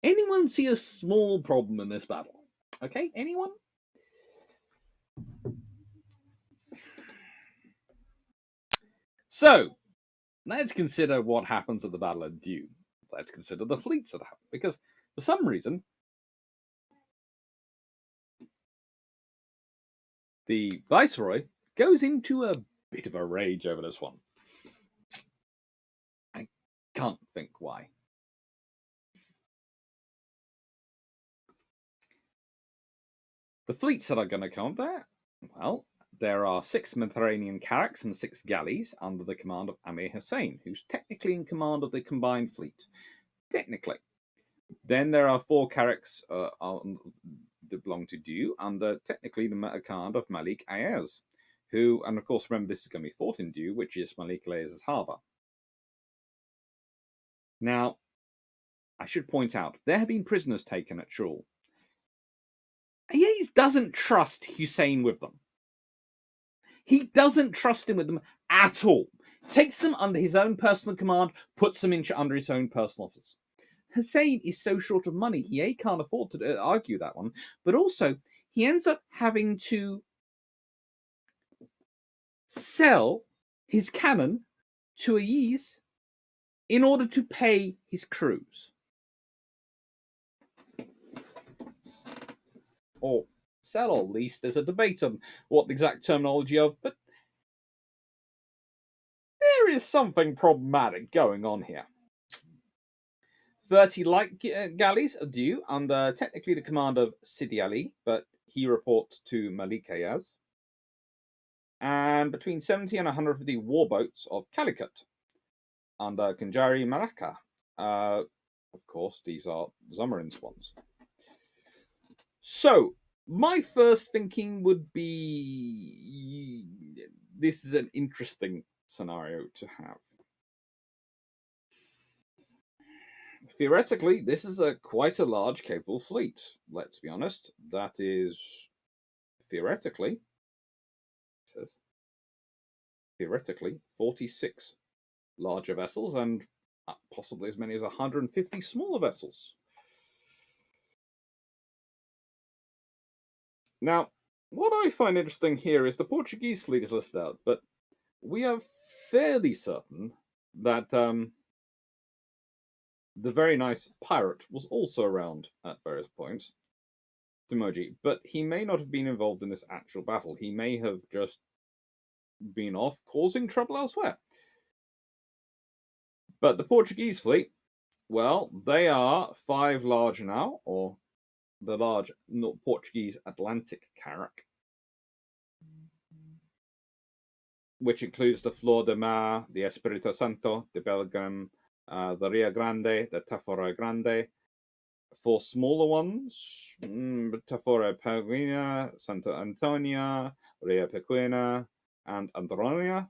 Anyone see a small problem in this battle? Okay, anyone? So, let's consider what happens at the Battle of Diu. Let's consider the fleets that happen, because for some reason, the Viceroy goes into a bit of a rage over this one. I can't think why. The fleets that are going to come there, well, there are 6 Mediterranean carracks and 6 galleys under the command of Amir Hussein, who's technically in command of the combined fleet. Technically. Then there are 4 carracks that belong to Diu under technically the command of Malik Ayaz, who, and of course, remember this is going to be fought in Diu, which is Malik Ayaz's harbour. Now, I should point out, there have been prisoners taken at Shul. Ayaz doesn't trust Hussein with them. He doesn't trust him with them at all. Takes them under his own personal command, puts them under his own personal office. Hussein is so short of money, he can't afford to argue that one, but also he ends up having to sell his cannon to Ayaz in order to pay his crews. Or sell or lease, there's a debate on what the exact terminology of, but there is something problematic going on here. 30 light galleys are due under technically the command of Sidi Ali, but he reports to Malik Ayaz. And between 70 and 150 warboats of Calicut under Kanjari Maraka. Of course, these are Zamarin's ones. So, my first thinking would be this is an interesting scenario to have. Theoretically, this is quite a large capable fleet. Let's be honest. That is theoretically 46 larger vessels and possibly as many as 150 smaller vessels. Now, what I find interesting here is the Portuguese fleet is listed out, but we are fairly certain that the very nice pirate was also around at various points, Timoji, but he may not have been involved in this actual battle. He may have just been off causing trouble elsewhere. But the Portuguese fleet, well, they are 5 large now, or the large Portuguese Atlantic carrack, which includes the Flor de Mar, the Espirito Santo, the Belgium, the Rio Grande, the Tafora Grande. 4 smaller ones, Tafora Peregrina, Santa Antonia, Rio Pequena, and Andronia.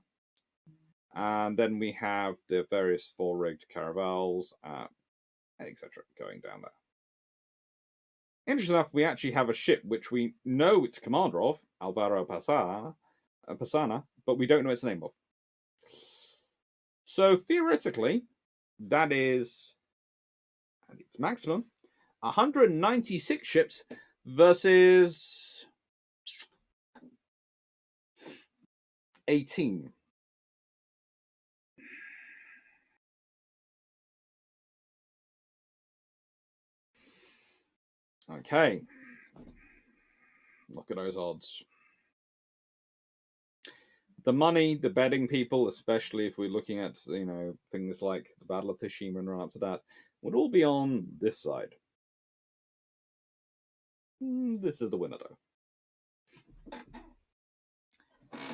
And then we have the various 4-rigged caravels, etc., going down there. Interesting enough, we actually have a ship which we know its commander of, Alvaro Pasana, but we don't know its name of. So theoretically, that is, at its maximum, 196 ships versus 18. Okay. Look at those odds. The money, the betting people, especially if we're looking at, things like the Battle of Tashima and right up to that, would all be on this side. This is the winner, though.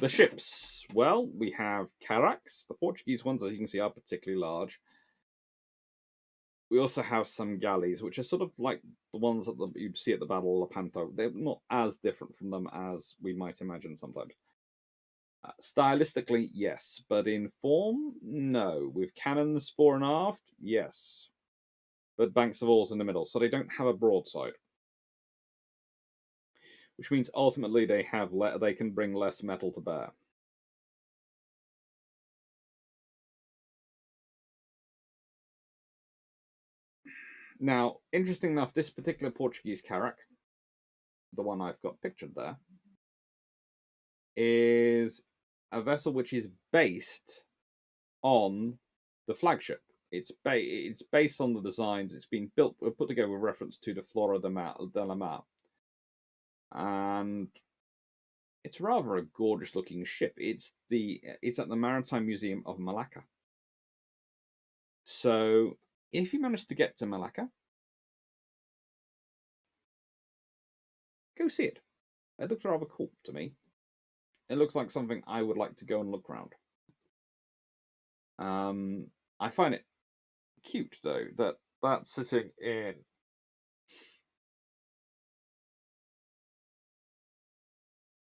The ships. Well, we have carracks. The Portuguese ones, as you can see, are particularly large. We also have some galleys, which are sort of like the ones that you'd see at the Battle of Lepanto. They're not as different from them as we might imagine sometimes. Stylistically, yes, but in form, no. With cannons fore and aft, yes, but banks of oars in the middle, so they don't have a broadside, which means ultimately they can bring less metal to bear. Now, interesting enough, this particular Portuguese carrack, the one I've got pictured there, is a vessel which is based on the flagship. It's based on the designs. It's been put together with reference to the Flora de la Mar. And it's rather a gorgeous looking ship. It's at the Maritime Museum of Malacca. So if you manage to get to Malacca, go see it. it looks rather cool to me. It looks like something I would like to go and look around. I find it cute though that that's sitting in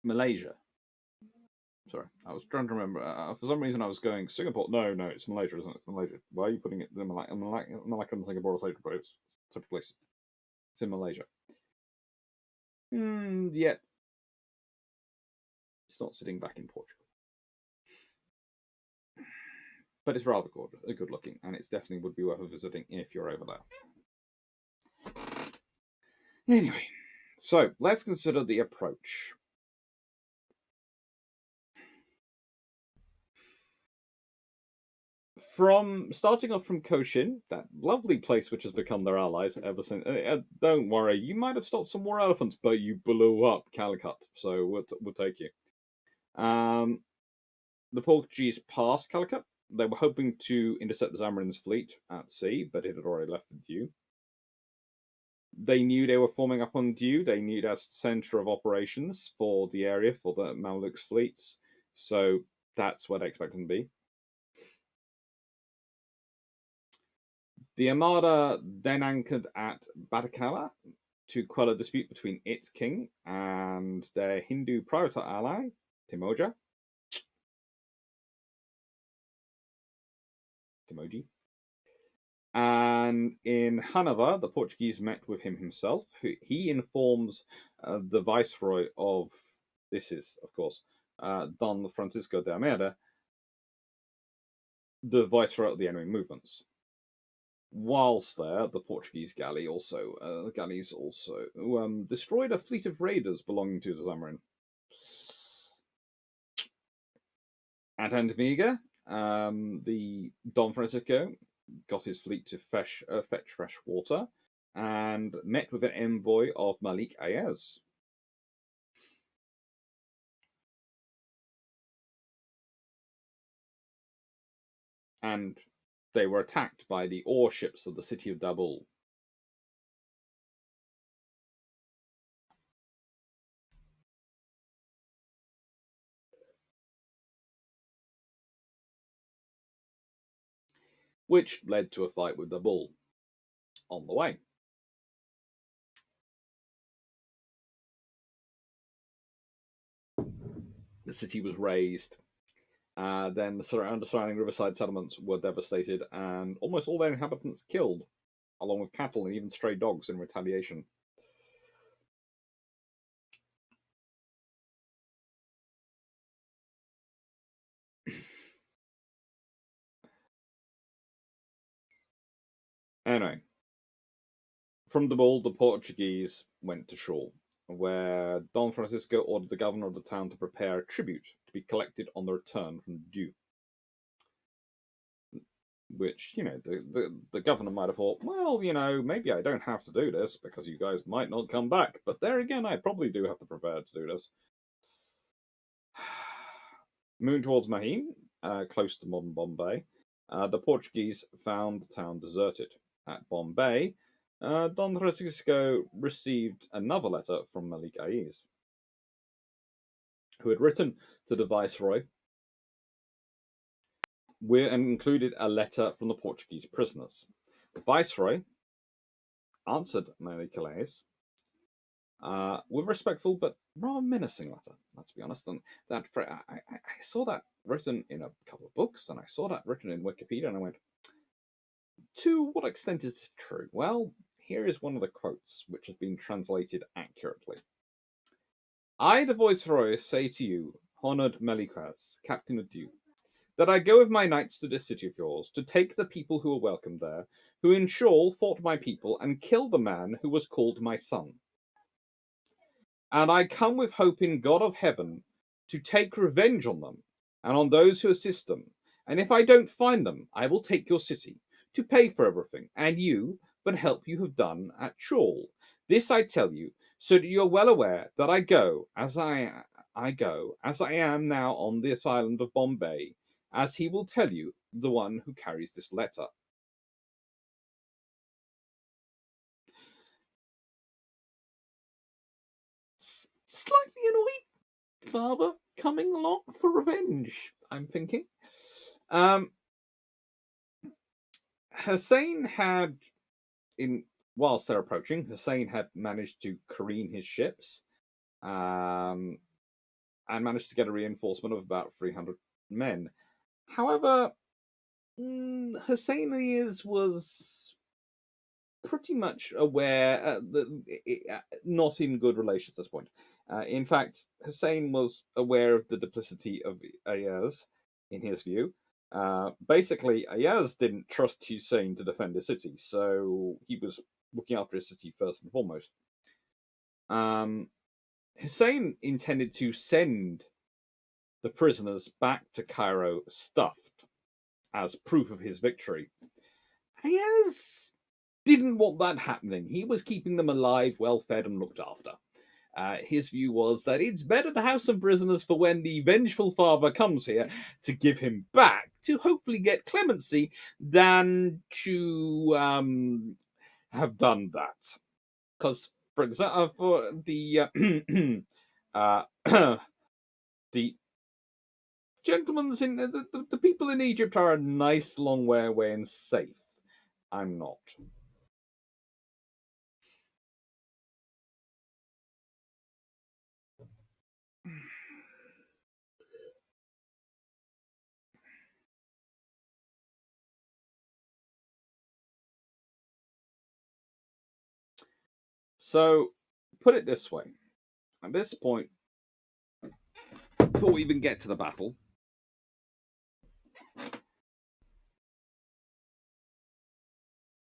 Malaysia. Sorry, I was trying to remember. For some reason, I was going Singapore. No, it's Malaysia, isn't it? It's Malaysia. Why are you putting it in Malacca and Singapore are Singapore? It's separate place. It's in Malaysia. Yet it's not sitting back in Portugal, but it's rather good looking, and it's definitely would be worth visiting if you're over there. Anyway, so let's consider the approach. From starting off from Cochin, that lovely place which has become their allies ever since. Don't worry, you might have stopped some more elephants, but you blew up Calicut, so we'll take you. The Portuguese passed Calicut. They were hoping to intercept the Zamorin's fleet at sea, but it had already left the Diu. They knew they were forming up on Diu. They knew that's the centre of operations for the area, for the Mameluk's fleets. So that's where they expected them to be. The Armada then anchored at Batacala to quell a dispute between its king and their Hindu private ally, Timoji. And in Hanover, the Portuguese met with him himself. He informs the viceroy of, this is, of course, Don Francisco de Almeida, the viceroy of the enemy movements. Whilst there, the Portuguese galleys also destroyed a fleet of raiders belonging to the Zamorin. At Antigua, the Don Francisco got his fleet to fetch fresh water and met with an envoy of Malik Ayaz. And they were attacked by the ore ships of the city of Dabul. Which led to a fight with Dabul on the way. The city was razed. Then the surrounding riverside settlements were devastated, and almost all their inhabitants killed, along with cattle and even stray dogs in retaliation. Anyway, from Dabul, the Portuguese went to Shaw, where Don Francisco ordered the governor of the town to prepare a tribute to be collected on the return from Diu. Which, the governor might have thought, well, maybe I don't have to do this because you guys might not come back. But there again, I probably do have to prepare to do this. Moving towards Mahim, close to modern Bombay, the Portuguese found the town deserted. At Bombay, Don Francisco received another letter from Malik Ayaz, who had written to the viceroy and included a letter from the Portuguese prisoners. The viceroy answered Malik Ayaz with a respectful but rather menacing letter, let's be honest. And that I saw that written in a couple of books, and I saw that written in Wikipedia, and I went, to what extent is this true? Well, here is one of the quotes, which has been translated accurately. I, the Viceroy, say to you, honoured Melikas, Captain of Diu, that I go with my knights to this city of yours, to take the people who were welcomed there, who in Shawl fought my people, and kill the man who was called my son. And I come with hope in God of heaven to take revenge on them, and on those who assist them. And if I don't find them, I will take your city, to pay for everything, and you, but help you have done at Shawl. This I tell you, so that you are well aware that I go as I am now on this island of Bombay, as he will tell you, the one who carries this letter. Slightly father coming along for revenge, I'm thinking. Hussein had, whilst they're approaching, Hussein had managed to careen his ships, and managed to get a reinforcement of about 300 men. However, Hussein was pretty much aware that not in good relations at this point. In fact, Hussein was aware of the duplicity of Ayaz, in his view. Basically, Ayaz didn't trust Hussein to defend his city, so he was looking after his city first and foremost. Hussein intended to send the prisoners back to Cairo stuffed as proof of his victory. Ayaz didn't want that happening. He was keeping them alive, well fed, and looked after. His view was that it's better to have some prisoners for when the vengeful father comes here to give him back, to hopefully get clemency, than to have done that. Because, for example, for the the gentlemen's in the people in Egypt are a nice long way away and safe. I'm not. So, put it this way. At this point, before we even get to the battle,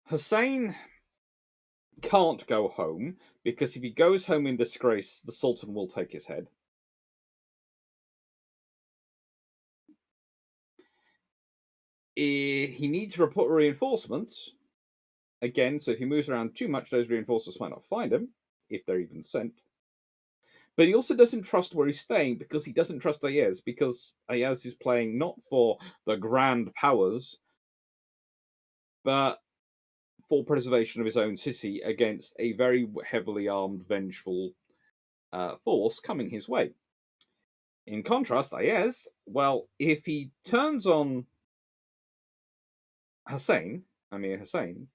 Hussein can't go home because if he goes home in disgrace, the Sultan will take his head. He needs reinforcements again, so if he moves around too much, those reinforcements might not find him if they're even sent. But he also doesn't trust where he's staying because he doesn't trust Ayaz, because Ayaz is playing not for the grand powers, but for preservation of his own city against a very heavily armed, vengeful force coming his way. In contrast, Ayaz, well, if he turns on Amir Hussein,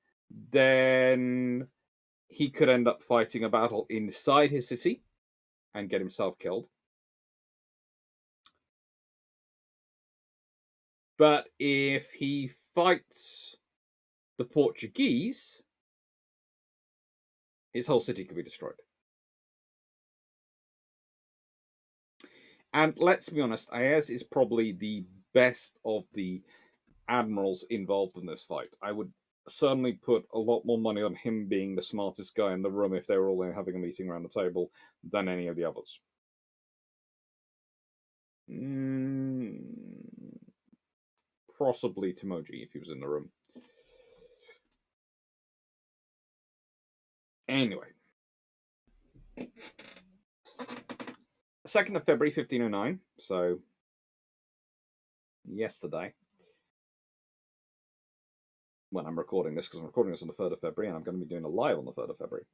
then he could end up fighting a battle inside his city and get himself killed. But if he fights the Portuguese, his whole city could be destroyed. And let's be honest, Ayaz is probably the best of the admirals involved in this fight. I would certainly put a lot more money on him being the smartest guy in the room if they were all having a meeting around the table than any of the others. Possibly Timoji if he was in the room. Anyway. 2nd of February 1509, so yesterday, when I'm recording this, because I'm recording this on the 3rd of February and I'm going to be doing a live on the 3rd of February,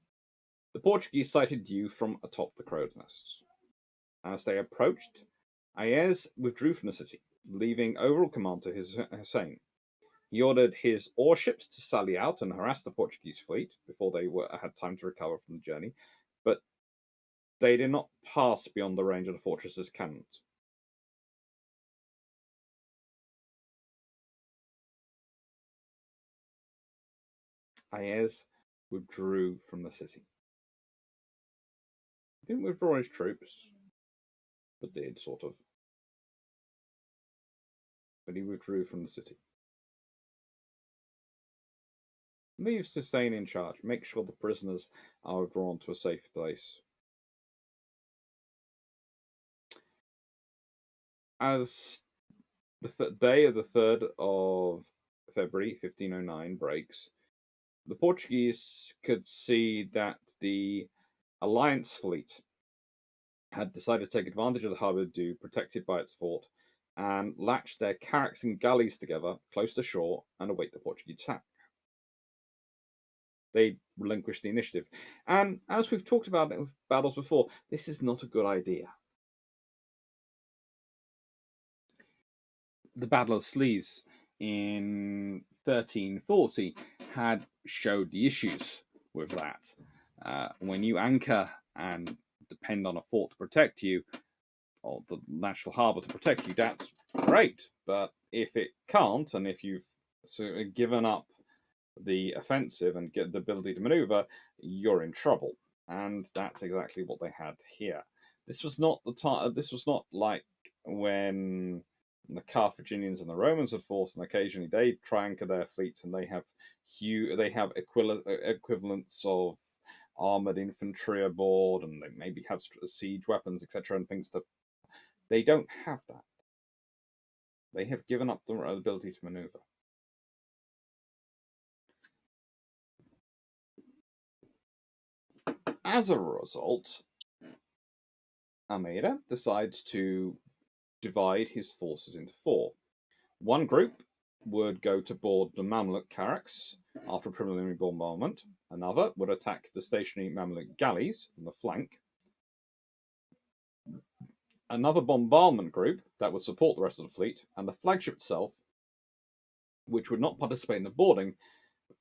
the Portuguese sighted Dew from atop the crow's nests. As they approached, Ayaz withdrew from the city, leaving overall command to Hussein. He ordered his warships to sally out and harass the Portuguese fleet before they had time to recover from the journey, but they did not pass beyond the range of the fortress's cannons. Ayaz withdrew from the city. He didn't withdraw his troops, but did, sort of. But he withdrew from the city. Leaves Hussein in charge. Make sure the prisoners are withdrawn to a safe place. As the day of the 3rd of February 1509 breaks, the Portuguese could see that the Alliance fleet had decided to take advantage of the harbour Dew, protected by its fort, and latched their carracks and galleys together close to shore and await the Portuguese attack. They relinquished the initiative. And as we've talked about with battles before, this is not a good idea. the Battle of Slees in 1340 had showed the issues with that. When you anchor and depend on a fort to protect you, or the national harbour to protect you, that's great. But if it can't, and if you've given up the offensive and get the ability to maneuver, you're in trouble. And that's exactly what they had here. This was not the time. This was not like when the Carthaginians and the Romans had fought, and occasionally they try anchor their fleets, and they have equivalents of armored infantry aboard, and they maybe have siege weapons, etc., and things. They don't have that. They have given up the ability to maneuver. As a result, Almeida decides to divide his forces into four. One group would go to board the Mamluk carracks after a preliminary bombardment. Another would attack the stationary Mamluk galleys from the flank. Another bombardment group that would support the rest of the fleet, and the flagship itself, which would not participate in the boarding,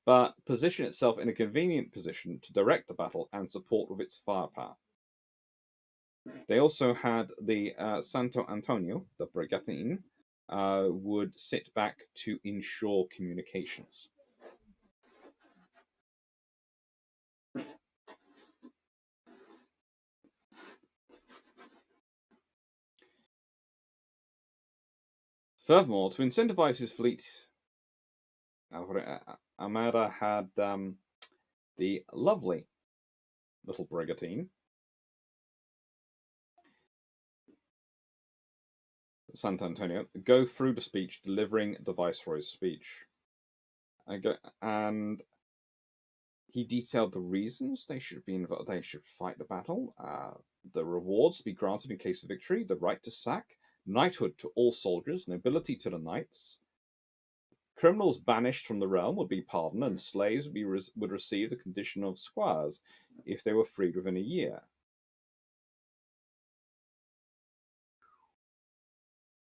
but position itself in a convenient position to direct the battle and support with its firepower. They also had the Santo Antonio, the Brigantine, would sit back to ensure communications. Furthermore, to incentivize his fleet, Almeida had the lovely little brigantine, Santo Antonio, go through the speech, delivering the Viceroy's speech. And he detailed the reasons they should fight the battle, the rewards to be granted in case of victory, the right to sack, knighthood to all soldiers, nobility to the knights. Criminals banished from the realm would be pardoned, and slaves would receive the condition of squires if they were freed within a year.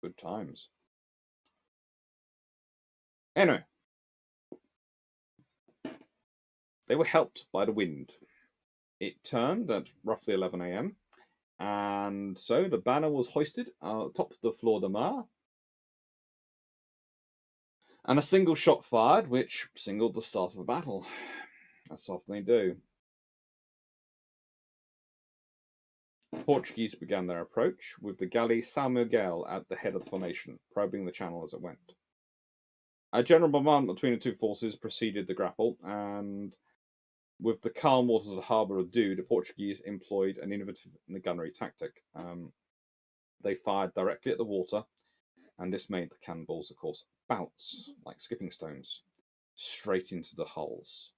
Good times. Anyway, they were helped by the wind. It turned at roughly 11 a.m., and so the banner was hoisted atop the Fleur de Mar, and a single shot fired, which signaled the start of a battle. That's often they do. The Portuguese began their approach, with the galley São Miguel at the head of the formation, probing the channel as it went. A general bombardment between the two forces preceded the grapple, and with the calm waters of the harbour of Doux, the Portuguese employed an innovative gunnery tactic. They fired directly at the water, and this made the cannonballs, of course, bounce like skipping stones straight into the hulls.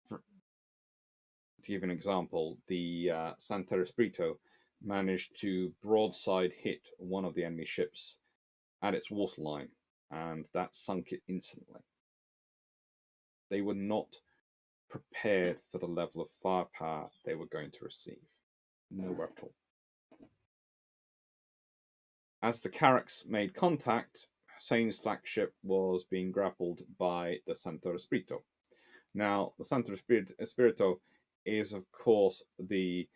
To give an example, the Santo Espirito managed to broadside hit one of the enemy ships at its waterline, and that sunk it instantly. They were not prepared for the level of firepower they were going to receive. Nowhere at all. As the carracks made contact, Hussein's flagship was being grappled by the Santo Espirito. Now, the Santo Espirito is, of course, the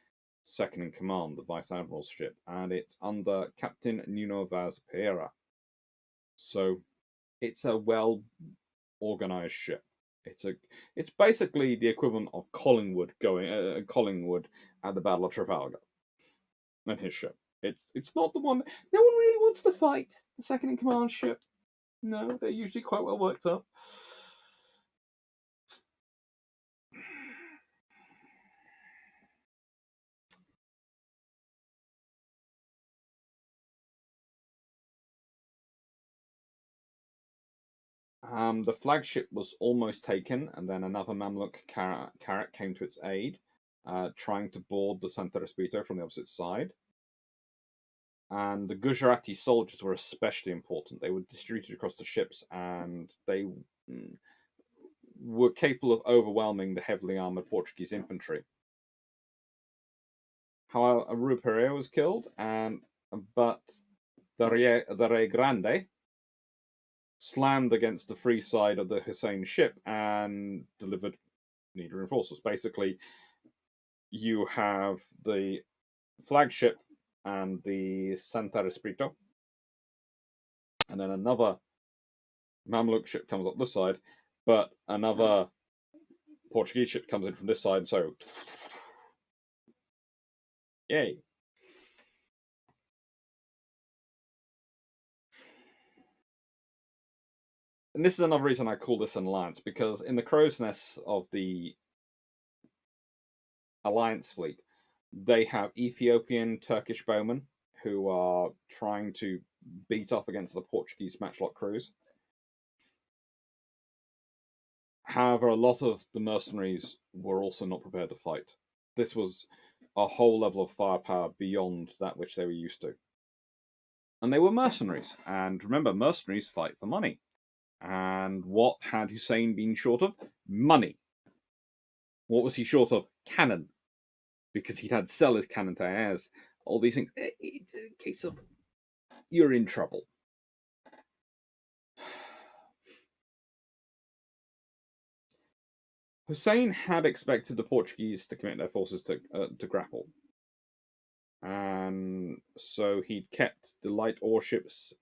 second in command, the Vice Admiral's ship, and it's under Captain Nuno Vaz Pereira. So, it's a well-organized ship. It's basically the equivalent of Collingwood at the Battle of Trafalgar, and his ship. It's not the one. No one really wants to fight the second in command ship. No, they're usually quite well worked up. The flagship was almost taken, and then another Mamluk carrack came to its aid, trying to board the Santo Espirito from the opposite side. And the Gujarati soldiers were especially important. They were distributed across the ships, and they were capable of overwhelming the heavily armored Portuguese infantry. However, Rui Pereira was killed, but the Re Grande slammed against the free side of the Hussein ship and delivered needed reinforcements. Basically, you have the flagship and the Santa Espirito, and then another Mamluk ship comes up this side, but another Portuguese ship comes in from this side, so yay. And this is another reason I call this an alliance, because in the crow's nest of the alliance fleet, they have Ethiopian Turkish bowmen who are trying to beat off against the Portuguese matchlock crews. However, a lot of the mercenaries were also not prepared to fight. This was a whole level of firepower beyond that which they were used to. And they were mercenaries. And remember, mercenaries fight for money. And what had Hussein been short of? Money. What was he short of? Cannon. Because he'd had to sell his cannon to heirs. All these things. It's a case of you're in trouble. Hussein had expected the Portuguese to commit their forces to grapple. And so he'd kept the light warships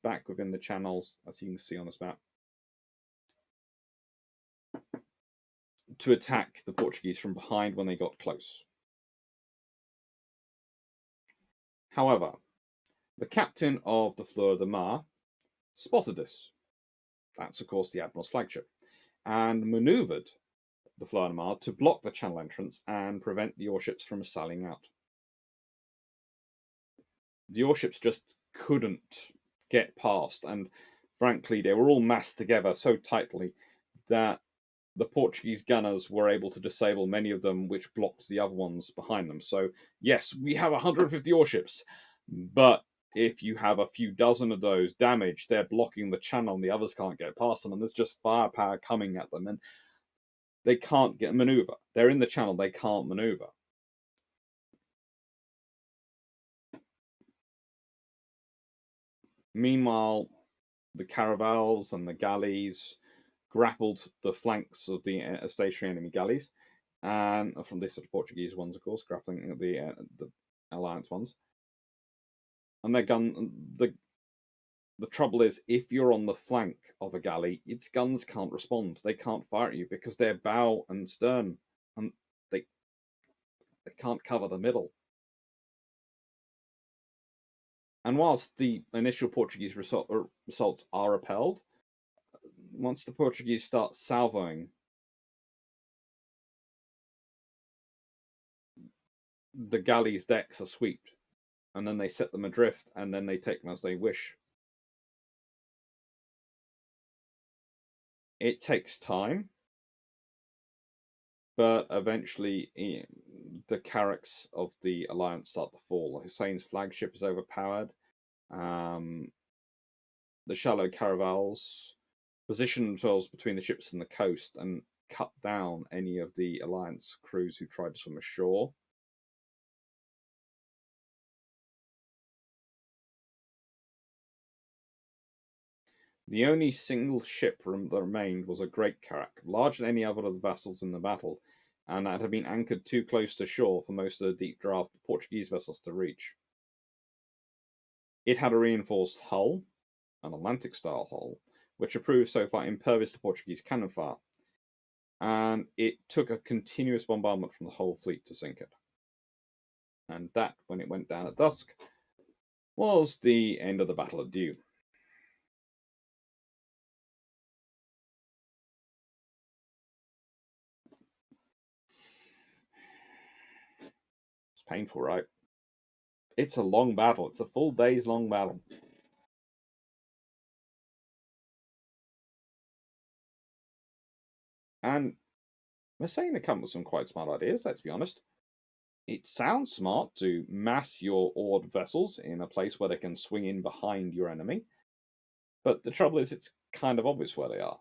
back within the channels, as you can see on this map, to attack the Portuguese from behind when they got close. However, the captain of the Fleur de Mar spotted this. That's, of course, the Admiral's flagship, and manoeuvred the Fleur de Mar to block the channel entrance and prevent the warships from sailing out. The warships just couldn't get past, and frankly, they were all massed together so tightly that the Portuguese gunners were able to disable many of them, which blocked the other ones behind them. So, yes, we have 150 warships, but if you have a few dozen of those damaged, they're blocking the channel and the others can't get past them, and there's just firepower coming at them, and they can't get maneuver. They're in the channel, they can't maneuver. Meanwhile, the caravels and the galleys grappled the flanks of the stationary enemy galleys, and from this the Portuguese ones, of course, grappling the Alliance ones. And the trouble is, if you're on the flank of a galley, its guns can't respond. They can't fire at you because they're bow and stern, and they can't cover the middle. And whilst the initial Portuguese results are repelled, once the Portuguese start salvoing, the galley's decks are swept, and then they set them adrift, and then they take them as they wish. It takes time, but eventually the carracks of the Alliance start to fall. Hussein's flagship is overpowered. The shallow caravels position themselves between the ships and the coast and cut down any of the Alliance crews who tried to swim ashore. The only single ship that remained was a great carrack, larger than any other of the vessels in the battle, and that had been anchored too close to shore for most of the deep draft Portuguese vessels to reach. It had a reinforced hull, an Atlantic-style hull, which had proved so far impervious to Portuguese cannon fire, and it took a continuous bombardment from the whole fleet to sink it. And that, when it went down at dusk, was the end of the Battle of Diu. It's painful, right? It's a long battle. It's a full day's long battle. And we're saying they come with some quite smart ideas, let's be honest. It sounds smart to mass your oared vessels in a place where they can swing in behind your enemy. But the trouble is, it's kind of obvious where they are.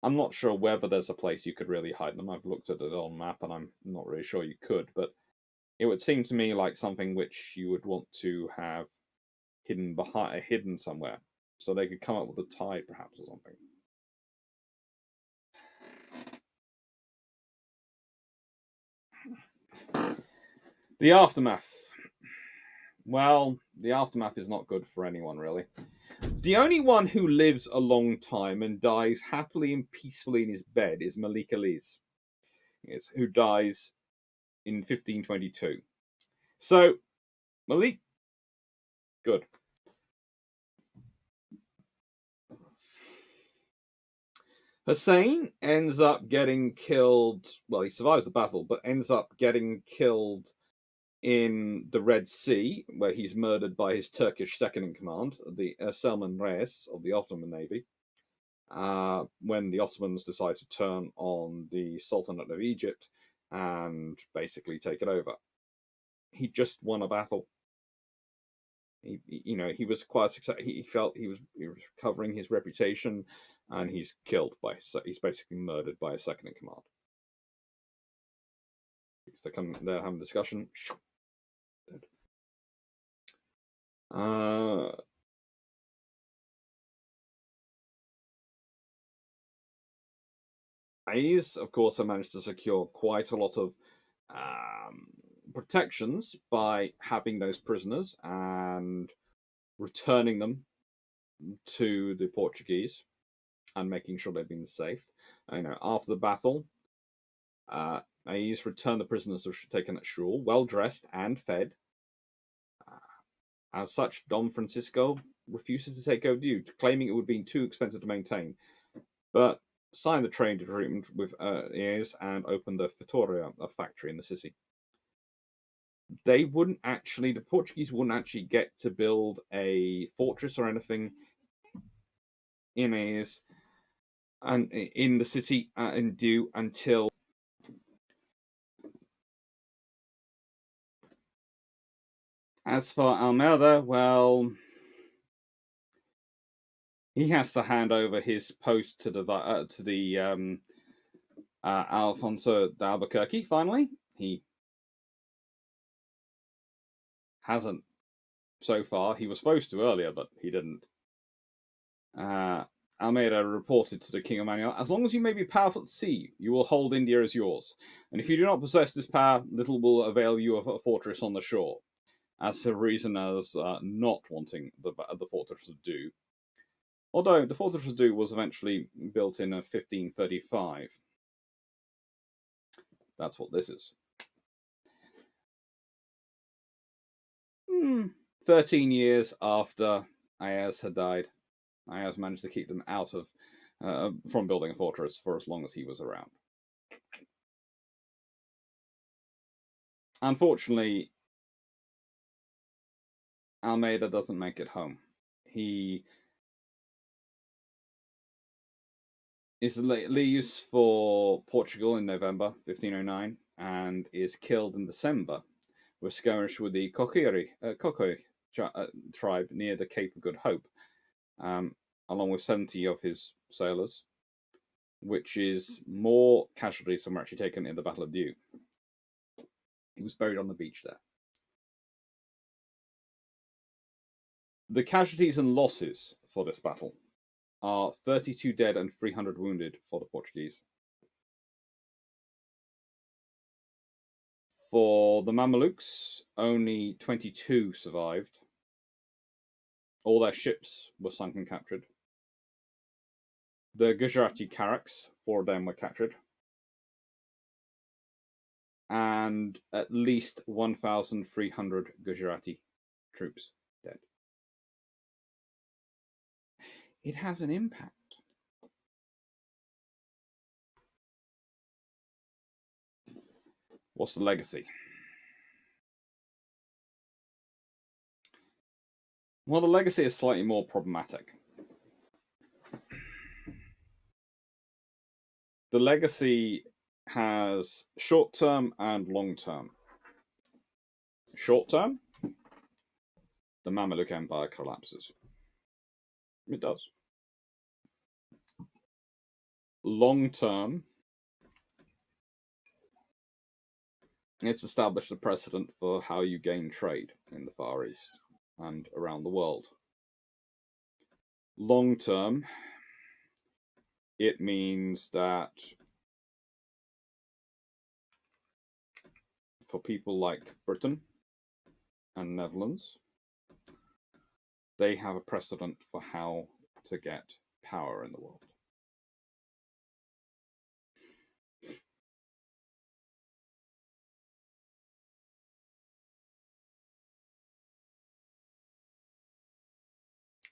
I'm not sure whether there's a place you could really hide them. I've looked at it on map and I'm not really sure you could, but It would seem to me like something which you would want to have hidden somewhere, so they could come up with a tide, perhaps, or something. The aftermath. Well, the aftermath is not good for anyone, really. The only one who lives a long time and dies happily and peacefully in his bed is Malik Ali's, who dies in 1522. So, Malik, good. Hussein ends up getting killed. Well, he survives the battle, but ends up getting killed in the Red Sea, where he's murdered by his Turkish second in command, the Selman Reis of the Ottoman Navy, when the Ottomans decide to turn on the Sultanate of Egypt and basically take it over. He just won a battle. He was quite successful. He felt he was recovering his reputation, and he's killed he's basically murdered by a second in command. They're having a discussion. Hayes, of course, have managed to secure quite a lot of protections by having those prisoners and returning them to the Portuguese and making sure they've been saved. After the battle, Hayes returned the prisoners taken at Shul, well dressed and fed. As such, Don Francisco refuses to take overdue, claiming it would be too expensive to maintain, but signed the trade agreement with Hayes and opened the Fitoria, a factory in the city. The Portuguese wouldn't actually get to build a fortress or anything in Hayes and in the city until as for Almeida, well, he has to hand over his post to the Alfonso de Albuquerque. Finally, he hasn't so far. He was supposed to earlier, but he didn't. Almeida reported to the King of Manuel, "As long as you may be powerful at sea, you will hold India as yours. And if you do not possess this power, little will avail you of a fortress on the shore." As the reason as not wanting the fortress of Do. Although the fortress of Do was eventually built in 1535. That's what this is. 13 years after Ayaz had died, Ayaz managed to keep them out of from building a fortress for as long as he was around. Unfortunately, Almeida doesn't make it home. He leaves for Portugal in November 1509 and is killed in December with skirmish with the Kokoi tribe near the Cape of Good Hope, along with 70 of his sailors, which is more casualties than were actually taken in the Battle of Diu. He was buried on the beach there. The casualties and losses for this battle are 32 dead and 300 wounded for the Portuguese. For the Mamelukes, only 22 survived. All their ships were sunk and captured. The Gujarati Carracks, 4 of them were captured. And at least 1,300 Gujarati troops dead. It has an impact. What's the legacy? Well, the legacy is slightly more problematic. The legacy has short-term and long-term. Short-term, the Mamluk Empire collapses. It does. Long-term, It's established a precedent for how you gain trade in the Far East and around the world. Long term, it means that for people like Britain and Netherlands, they have a precedent for how to get power in the world.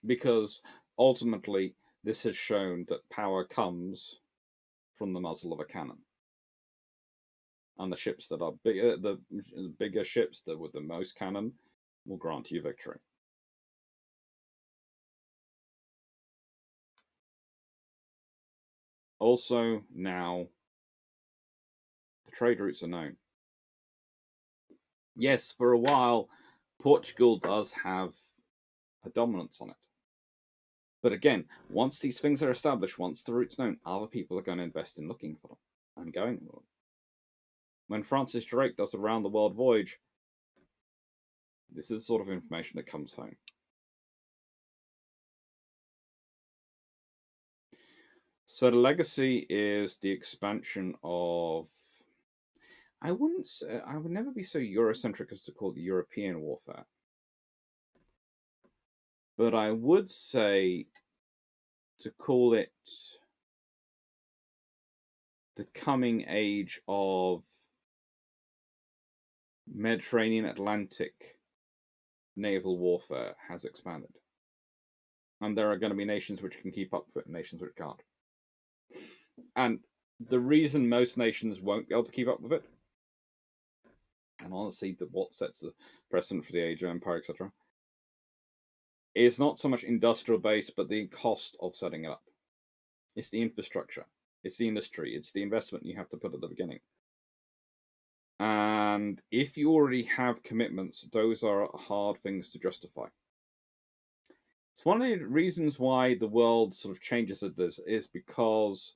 Because ultimately, this has shown that power comes from the muzzle of a cannon. And the ships that are bigger, the bigger ships that with the most cannon will grant you victory. Also, now the trade routes are known. Yes, for a while, Portugal does have a dominance on it. But again, once these things are established, once the route's known, other people are going to invest in looking for them and going for them. When Francis Drake does a round the world voyage, this is the sort of information that comes home. So the legacy is the expansion of. I wouldn't say, I would never be so Eurocentric as to call it European warfare. But I would say to call it the coming age of Mediterranean Atlantic naval warfare has expanded. And there are going to be nations which can keep up with it and nations which can't. And the reason most nations won't be able to keep up with it, and honestly, what sets the precedent for the age of empire, etc., is not so much industrial base, but the cost of setting it up. It's the infrastructure, it's the industry, it's the investment you have to put at the beginning. And if you already have commitments, those are hard things to justify. It's one of the reasons why the world sort of changes at this is because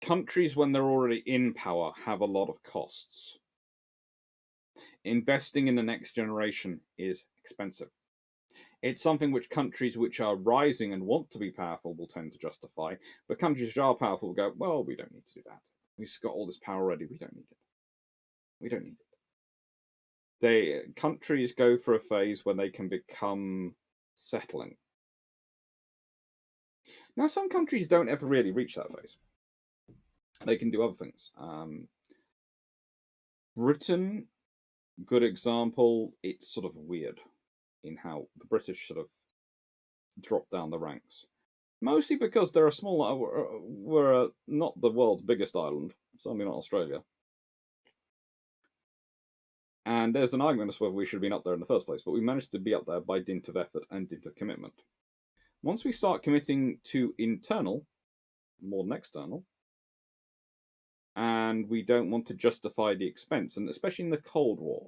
countries, when they're already in power, have a lot of costs. Investing in the next generation is expensive. It's something which countries which are rising and want to be powerful will tend to justify, but countries which are powerful will go, well, we don't need to do that. We've got all this power already, we don't need it. We don't need it. Countries go for a phase when they can become settling. Now, some countries don't ever really reach that phase. They can do other things. Britain, good example, it's sort of weird in how the British sort of dropped down the ranks. Mostly because they're a small, we're not the world's biggest island, certainly not Australia. And there's an argument as to whether we should have been up there in the first place, but we managed to be up there by dint of effort and dint of commitment. Once we start committing to internal, more than external, and we don't want to justify the expense, and especially in the Cold War,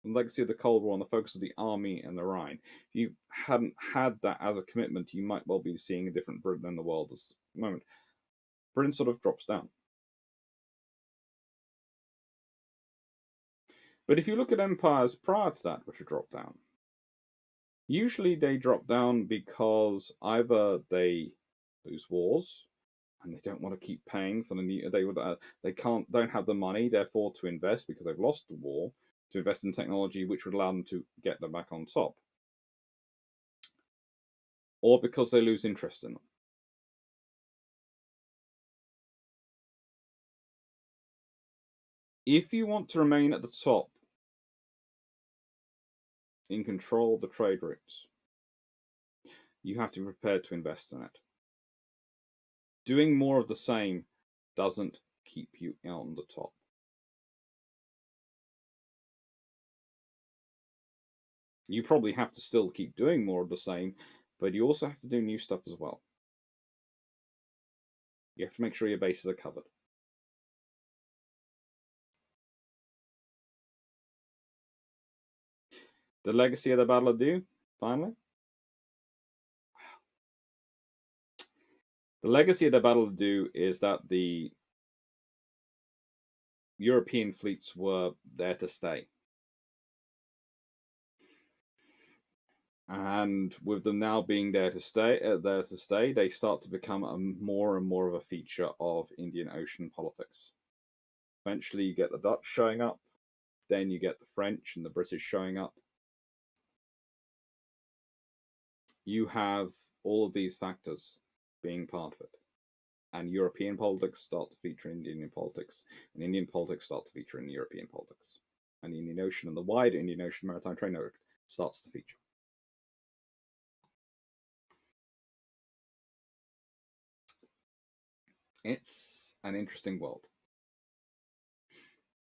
the legacy of the Cold War and the focus of the army and the Rhine, if you hadn't had that as a commitment, you might well be seeing a different Britain in the world at the moment. Britain sort of drops down. But if you look at empires prior to that, which have dropped down, usually they drop down because either they lose wars and they don't want to keep paying for the new. They don't have the money, therefore, to invest because they've lost the war, to invest in technology which would allow them to get them back on top, or because they lose interest in them. If you want to remain at the top in control of the trade routes, you have to be prepared to invest in it. Doing more of the same doesn't keep you on the top. You probably have to still keep doing more of the same, but you also have to do new stuff as well. You have to make sure your bases are covered. The legacy of the Battle of Doom, finally. The legacy of the Battle of Doom is that the European fleets were there to stay. And with them now being there to stay, they start to become more and more of a feature of Indian Ocean politics. Eventually, you get the Dutch showing up, then you get the French and the British showing up. You have all of these factors being part of it, and European politics start to feature in Indian politics, and Indian politics start to feature in European politics, and the Indian Ocean and the wider Indian Ocean Maritime Trade Network starts to feature. It's an interesting world.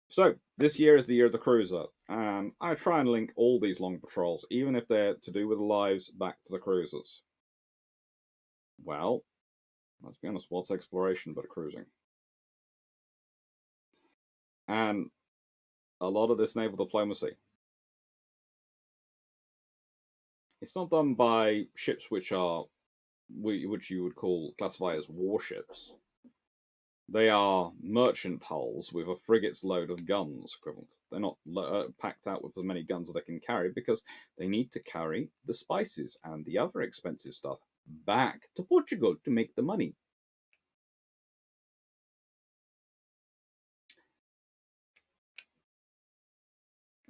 So, this year is the year of the cruiser, and I try and link all these long patrols, even if they're to do with the lives, back to the cruisers. Well, let's be honest, what's exploration but cruising? And a lot of this naval diplomacy, it's not done by ships which you would classify as warships. They are merchant hulls with a frigate's load of guns equivalent. They're not packed out with as many guns as they can carry because they need to carry the spices and the other expensive stuff back to Portugal to make the money.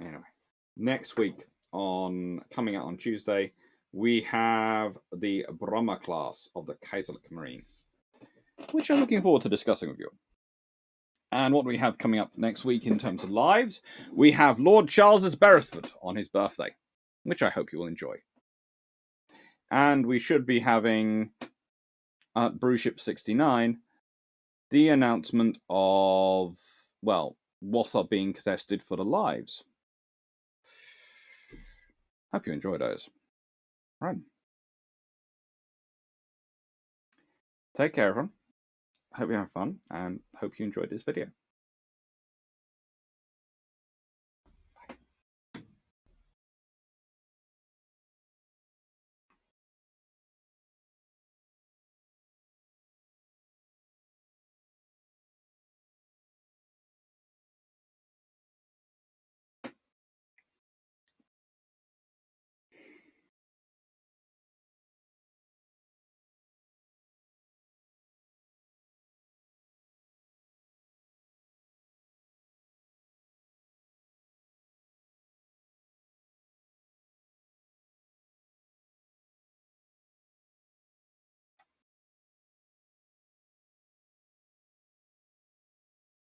Anyway, next week coming out on Tuesday, we have the Brahma class of the Kaiserlich Marine, which I'm looking forward to discussing with you. And what do we have coming up next week in terms of lives? We have Lord Charles's Beresford on his birthday, which I hope you will enjoy. And we should be having at Brewship 69 the announcement of, well, what are being contested for the lives. Hope you enjoy those. Right. Take care, everyone. Hope you have fun and hope you enjoyed this video.